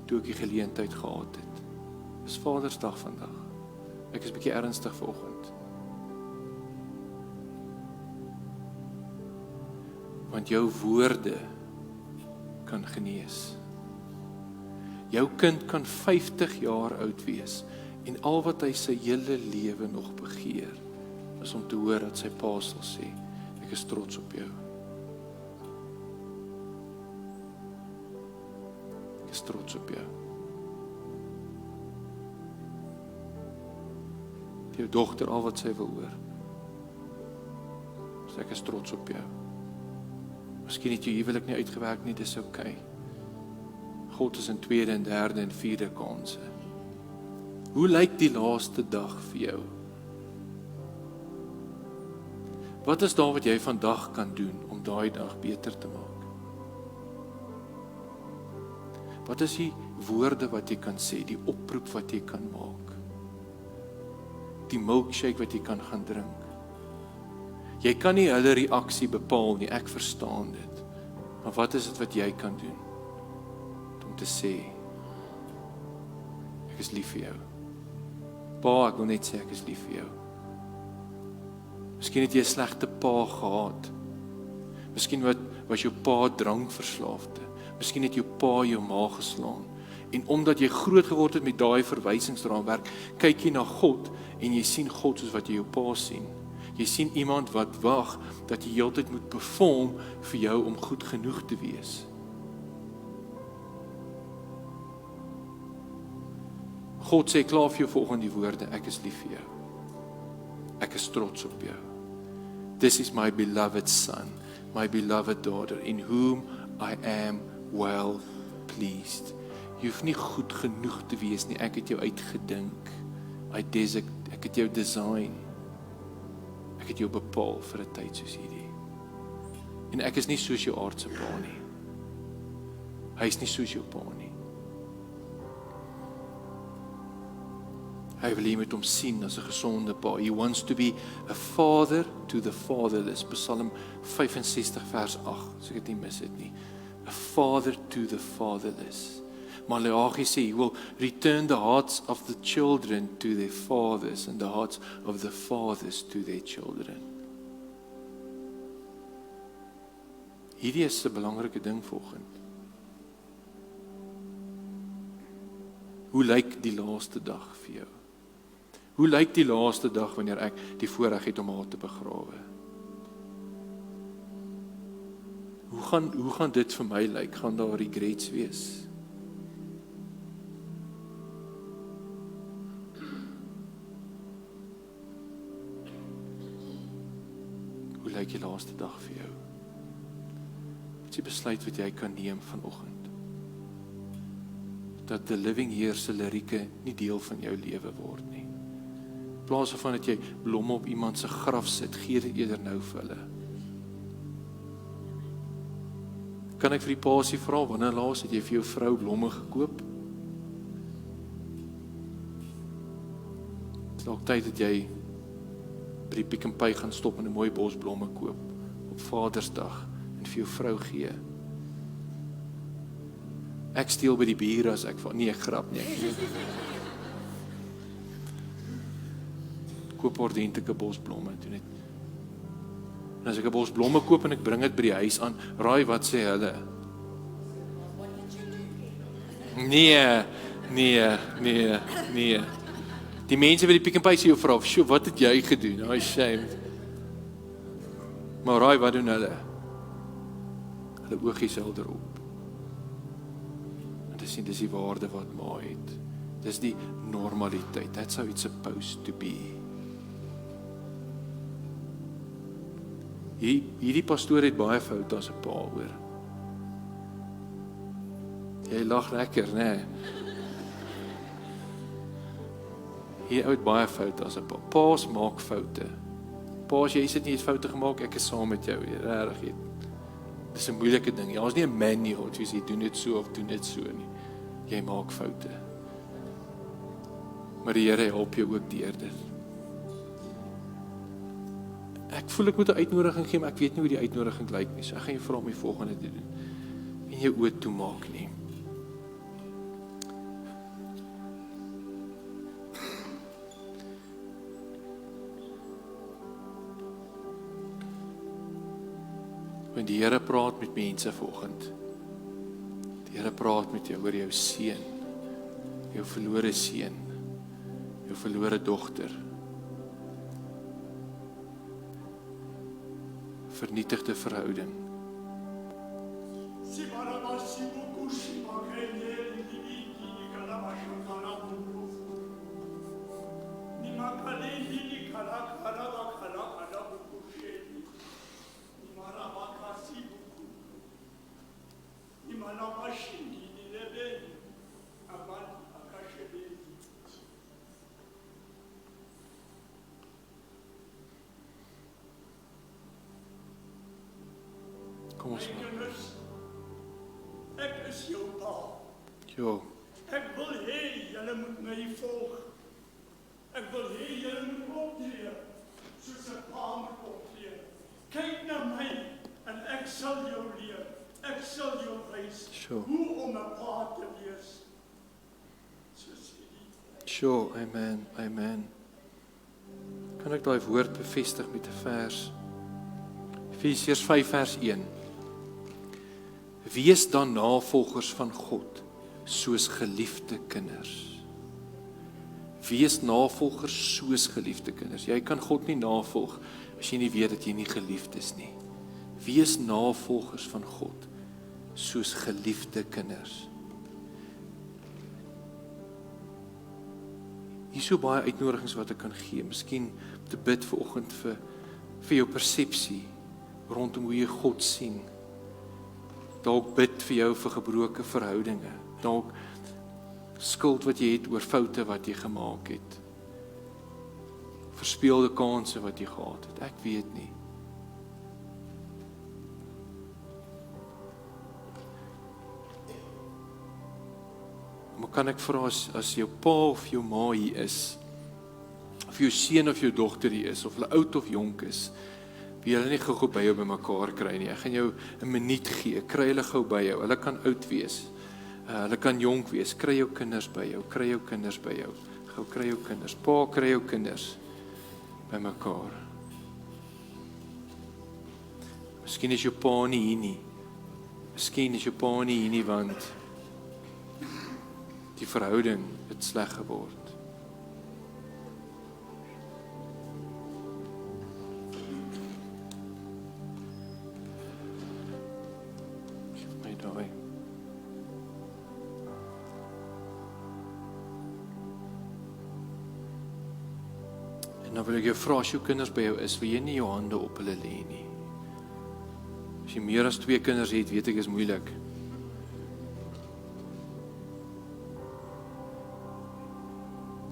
Toe ek die geleentheid gehad het. Dis Vadersdag vandag. Ek is bietjie ernstig vanoggend. Want jou woorde kan genees. Jou kind kan 50 jaar oud wees en al wat hy sy hele lewe nog begeer is om te hoor dat sy pa sal sê, ek is trots op jou. Ek is trots op jou. Jou dogter al wat sy wil hoor. So ek is trots op jou. Miskien het jou huwelik nie uitgewerk nie, dis okay. God is in tweede en derde en vierde kanse. Hoe lyk die laaste dag vir jou? Wat is daar wat jy vandag kan doen om daai dag beter te maak? Wat is die woorde wat jy kan sê, die oproep wat jy kan maak? Die milkshake wat jy kan gaan drink? Jy kan nie hulle reaksie bepaal nie, ek verstaan dit. Maar wat is dit wat jy kan doen? Om te sê, ek is lief vir jou. Pa, ek wil net sê, ek is lief vir jou. Miskien het jy 'n slegte pa gehad. Miskien was jou pa drankverslaafde. Miskien het jou pa jou ma geslaan. En omdat jy groot geword het met daai verwysingsraamwerk, kyk jy na God en jy sien God soos wat jy jou pa sien. Jy sien iemand wat wag dat jy heeltyd moet perform vir jou om goed genoeg te wees. God sê klaar vir jou volgende die woorde, ek is lief vir jou. Ek is trots op jou. This is my beloved son, my beloved daughter, in whom I am well pleased. Jy hoef nie goed genoeg te wees nie, ek het jou uitgedink. Ek het jou design. Ek het jou bepaal vir 'n tyd soos hierdie. En ek is nie soos jou aardse pa nie. Hy is nie soos jou pa nie. Hy wil jy met hom sien as 'n gesonde pa. He wants to be a father to the fatherless. Psalm 65 vers 8, as ek dit nie mis het nie. A father to the fatherless. Malachi sê, he will return the hearts of the children to their fathers and the hearts of the fathers to their children. Hierdie is 'n belangrike ding vanoggend. Hoe lyk die laaste dag vir jou? Hoe lyk die laaste dag wanneer ek die voorreg het om haar te begrawe? Hoe gaan dit vir my lyk? Gaan daar regrets wees? Hoe lyk die laaste dag vir jou? Wat is die besluit wat jy kan neem vanoggend? Dat the living here se lirieke nie deel van jou lewe word nie. In plaas van dat jy blomme op iemand se graf sit, gee dit eerder nou vir hulle. Kan ek vir die paasie vra, wanneer laas het jy vir jou vrou blomme gekoop? Dit is dalk tyd dat jy by die Pick n Pay gaan stop en 'n mooi bos blomme koop op Vadersdag en vir jou vrou gee. Ek steel by die bure as ek van, nee, ek grap nie. Koop ordentlike bos blomme, doen dit. En as ek 'n bos blomme koop en ek bring dit by die huis aan, raai wat sê hulle? Nee. Die mense by die Pick n Pay sê jou vra, "Sjoe, wat het jy gedoen?" Oh, shame. Maar raai wat doen hulle? Hulle oogies hel erop. En dis die waarde wat ma het. Dis die normaliteit. That's how it's supposed to be. Hierdie pastoor het baie foute as 'n pa, hoor. Jy lag lekker, né? Hierdie ou het baie foute as 'n pa. Paas maak foute. Paas, jy sit nie het foute gemaak, ek is saam met jou, regtig. Dis 'n moeilike ding. Ja, ons nie 'n manual, jy sê doen dit so of doen dit so nie. Jy maak foute. Maar die Here help jou ook deur dit. Ek voel ek moet 'n uitnodiging gee, maar ek weet nie hoe die uitnodiging lyk nie. So ek gaan jou vra om die volgende te doen. En jou oë toe maak nie. Want die Here praat met mense vanoggend. Die Here praat met jou oor jou seun, jou verlore seun, jou verlore dogter. Vernietigde verhouding. Kom ons maar. Ek is jou pa. Jo. Ek wil hê julle moet my volg. Ek wil hê julle moet optree soos 'n pa moet optree. Kyk na my en ek sal jou leer. Ek sal jou wys hoe om 'n pa te wees. Soos hierdie. Sure, amen. Kan ek daai woord bevestig met 'n vers? Efesiërs 5 vers 1. Wees dan navolgers van God, soos geliefde kinders. Wees navolgers soos geliefde kinders. Jy kan God nie navolg as jy nie weet dat jy nie geliefd is nie. Wees navolgers van God, soos geliefde kinders. Hier is so baie uitnodigings wat ek kan gee. Miskien te bid vanoggend vir jou persepsie rondom hoe jy God sien. Dalk bid vir jou vir gebroke verhoudinge. Dalk skuld wat jy het oor foute wat jy gemaak het. Verspeelde kansse wat jy gehad het. Ek weet nie. kan ek vra as jou pa of jou ma hier is, of jou seun of jou dogter hier is, of hulle oud of jonk is, wie hulle nie gou by jou bymekaar kry nie. Ek gaan jou 'n minuut gee, kry hulle gou by jou. Hulle kan oud wees, hulle kan jonk wees. Kry jou kinders by jou, kry jou kinders by jou. Gou kry jou kinders. Pa, kry jou kinders bymekaar. Miskien is jou pa nie hier nie. Miskien is jou pa nie hier nie want die verhouding het sleg geword. En dan wil ek jou vra, as jou kinders by jou is, wil jy nie jou hande op hulle lê nie. As jy meer as 2 kinders het, weet ek is moeilik.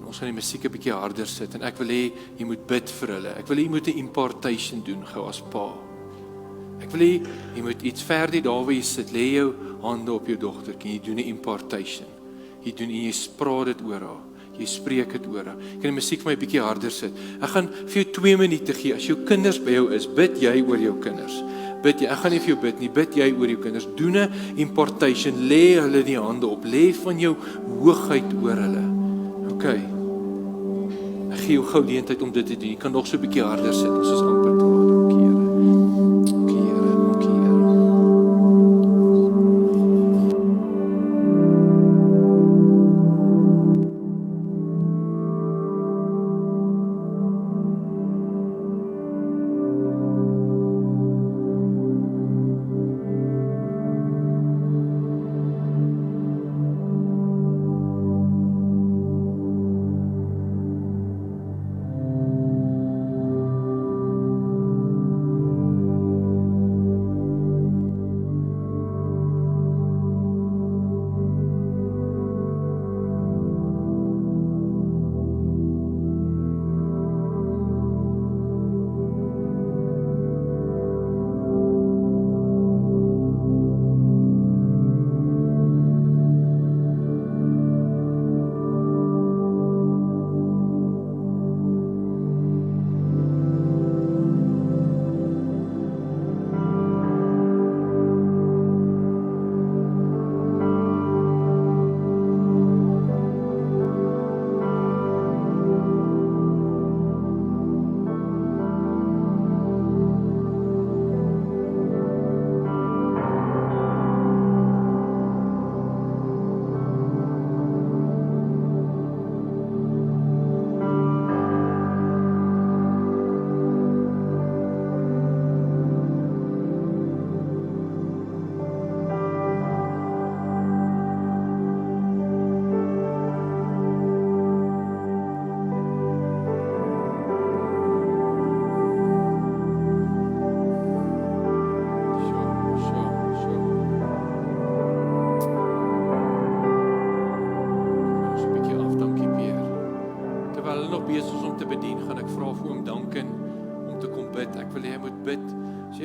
Ons gaan die musiek 'n bietjie harder sit, en ek wil hê, jy moet bid vir hulle. Ek wil hê, jy moet 'n impartation doen, gou as pa. Ek wil hê, jy moet iets verdie daar waar jy sit, lê jou hande op jou dogtertjie, jy doen 'n impartation. Jy doen, en jy praat dit oor haar. Jy spreek dit oor haar. Kan die musiek vir my 'n bietjie harder sit? Ek gaan vir jou 2 minute gee. As jou kinders by jou is, bid jy oor jou kinders. Bid jy, ek gaan nie vir jou bid nie, bid jy oor jou kinders. Doen 'n impartation, lê hulle die hande op, lê van jou hoogheid oor hulle. Okay. Ek gee jou gou geleentheid om dit te doen. Jy kan nog so 'n bietjie harder sit. Ons is amper klaar. Dankie Here. Dankie Here. Dankie Here.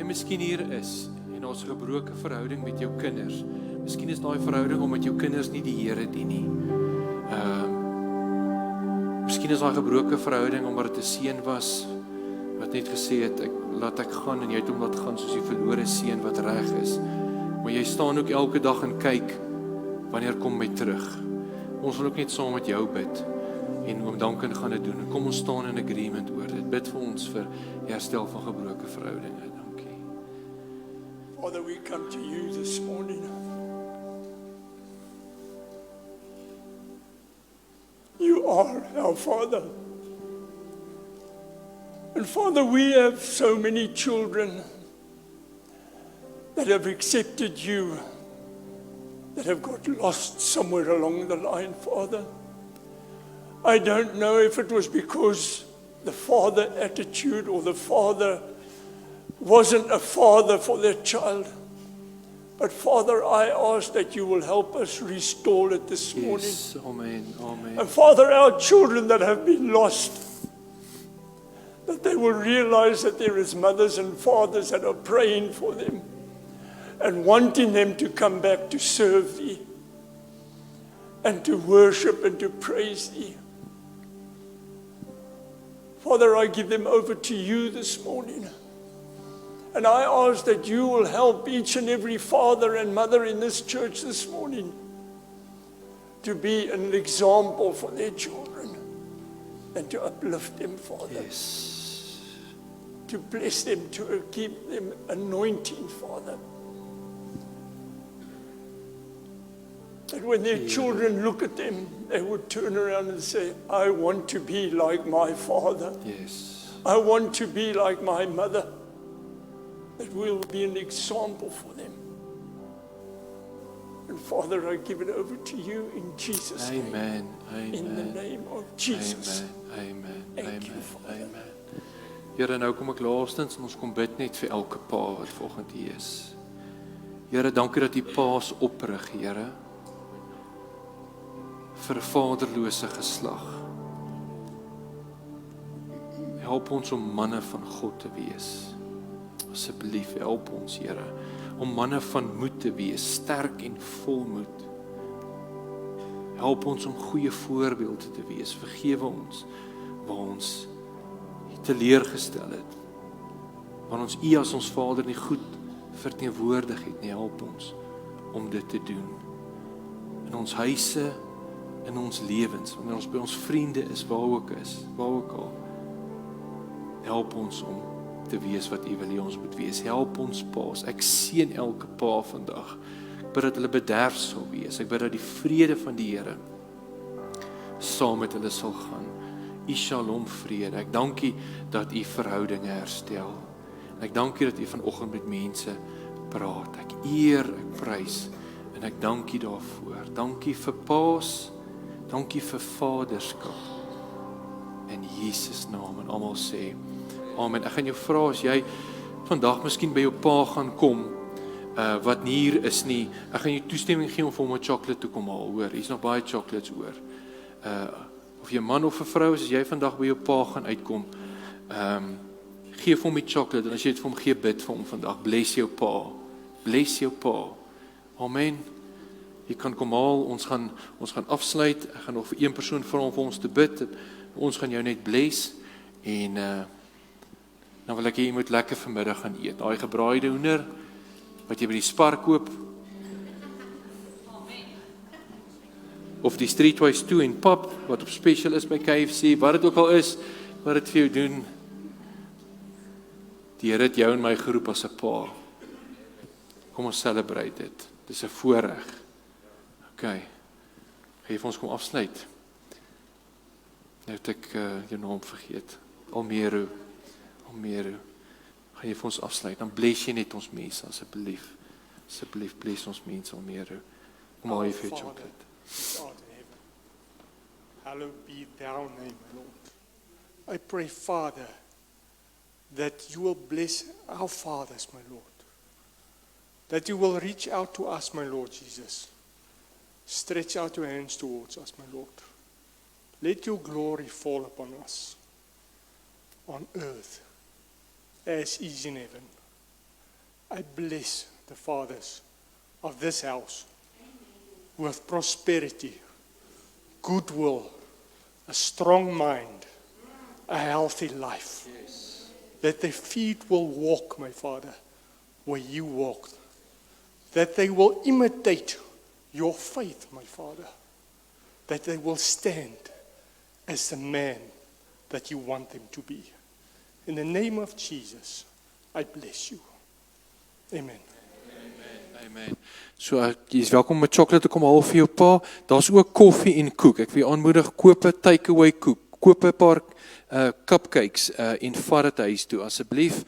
Miskien hier is en ons 'n gebroke verhouding met jou kinders. Miskien is daai verhouding omdat jou kinders nie die Here dien nie. Miskien is daai gebroke verhouding omdat dit 'n seun was wat net gesê het laat ek gaan, en jy het hom laat gaan soos die verlore seun wat reg is. Maar jy staan ook elke dag en kyk wanneer kom my terug. Ons wil ook net saam met jou bid en oom Duncan gaan dit doen. Kom ons staan in agreement oor dit. Bid vir ons vir herstel van gebroke verhoudinge. Father, we come to you this morning. You are our Father. And Father, we have so many children that have accepted you, that have got lost somewhere along the line, Father. I don't know if it was because the father attitude or the father wasn't a father for their child. But Father, I ask that you will help us restore it this morning. Yes, amen, amen. And Father, our children that have been lost, that they will realize that there is mothers and fathers that are praying for them and wanting them to come back to serve thee. and to worship and to praise thee. Father, I give them over to you this morning. And I ask that you will help each and every father and mother in this church this morning to be an example for their children and to uplift them, Father. Yes. To bless them, to keep them anointing, Father. That when their children look at them, they would turn around and say, I want to be like my father. Yes. I want to be like my mother. That we'll be an example for them. And Father, I give it over to you in Jesus' name. Amen. Amen. In the name of Jesus. Amen. Thank you, Amen. Father. Amen. Here, nou kom ek laastens en ons kom bid net vir elke pa wat volgend hier is. Here, dankie dat U paas oprig, Here, vir 'n vaderlose geslag. Help ons om manne van God te wees. Asseblief, help ons, Here, om manne van moed te wees, sterk en vol moed. Help ons om goeie voorbeelde te wees. Vergewe ons waar ons teleurgestel het. Waar ons U as ons Vader nie goed verteenwoordig het nie. Help ons om dit te doen. In ons huise, in ons lewens, wanneer ons by ons vriende is, waar ook al. Help ons om te wees wat U wil hê ons moet wees. Help ons paas. Ek seën elke pa vandag. Ek bid dat hulle bederf sal wees. Ek bid dat die vrede van die Here saam met hulle sal gaan. U shalom vrede. Ek dank U dat U verhoudinge herstel. Ek dank U dat U vanoggend met mense praat. Ek eer, ek prys en ek dank U daarvoor. Dankie vir paas. Dankie vir vaderskap. In Jesus naam en almal sê amen. Ek gaan jou vra as jy vandag miskien by jou pa gaan kom wat nie hier is nie. Ek gaan jou toestemming gee om vir hom 'n chocolate toe kom haal, hoor. Hier's nog baie chocolates oor. Of jy man of 'n vrou is, as jy vandag by jou pa gaan uitkom, gee vir hom die chocolate en as jy dit vir hom gee, bid vir hom vandag. Bless jou pa. Bless jou pa. Amen. Jy kan kom haal, ons gaan afsluit. Ek gaan nog vir een persoon vra om vir ons te bid. Ons gaan jou net bless en dan wil ek hê jy moet lekker vanmiddag gaan eet. Daai gebraaide hoender wat jy by die Spar koop. Of die Streetwise 2 en pap wat op special is by KFC, wat dit ook al is, wat dit vir jou doen. Die Here het jou en my geroep as 'n pa. Kom ons celebrate dit. Dis 'n voorreg. Okay. Gaan jy vir ons kom afsluit? Nou het ek jou naam vergeet. Almero. Gaan jy vir ons afsluit? Dan bless jy net ons mense asseblief. Asseblief bless ons mense Almero. Kom maar vir chocolate. God in heaven, hallowed be thy name, my Lord. I pray, Father, that you will bless our fathers, my Lord. That you will reach out to us, my Lord Jesus. Stretch out your hands towards us, my Lord. Let your glory fall upon us, on earth, as is in heaven. I bless the fathers of this house with prosperity, goodwill, a strong mind, a healthy life. Yes. That their feet will walk, my Father, where you walked. That they will imitate your faith, my Father. That they will stand as the man that you want them to be. In the name of Jesus, I bless you. Amen. Amen. So, jy is welkom om 'n chocolate te kom haal vir jou pa. Daar's ook koffie en koek. Ek wil jou aanmoedig, koop 'n takeaway koek. Koop 'n paar cupcakes en vat dit huis toe asseblief.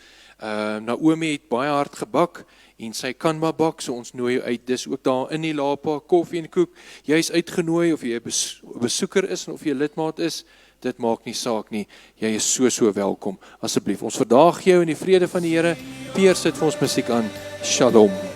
Naomi het baie hard gebak en sy kan maar bak, so ons nooi jou uit. Dis ook daar in die Lapa, koffie en koek. Jy's uitgenooi of jy 'n besoeker is of jy 'n lidmaat is, dit maak nie saak nie. Jy is so welkom asseblief. Ons verdaag jou in die vrede van die Here. Peer sit vir ons musiek aan. Shalom.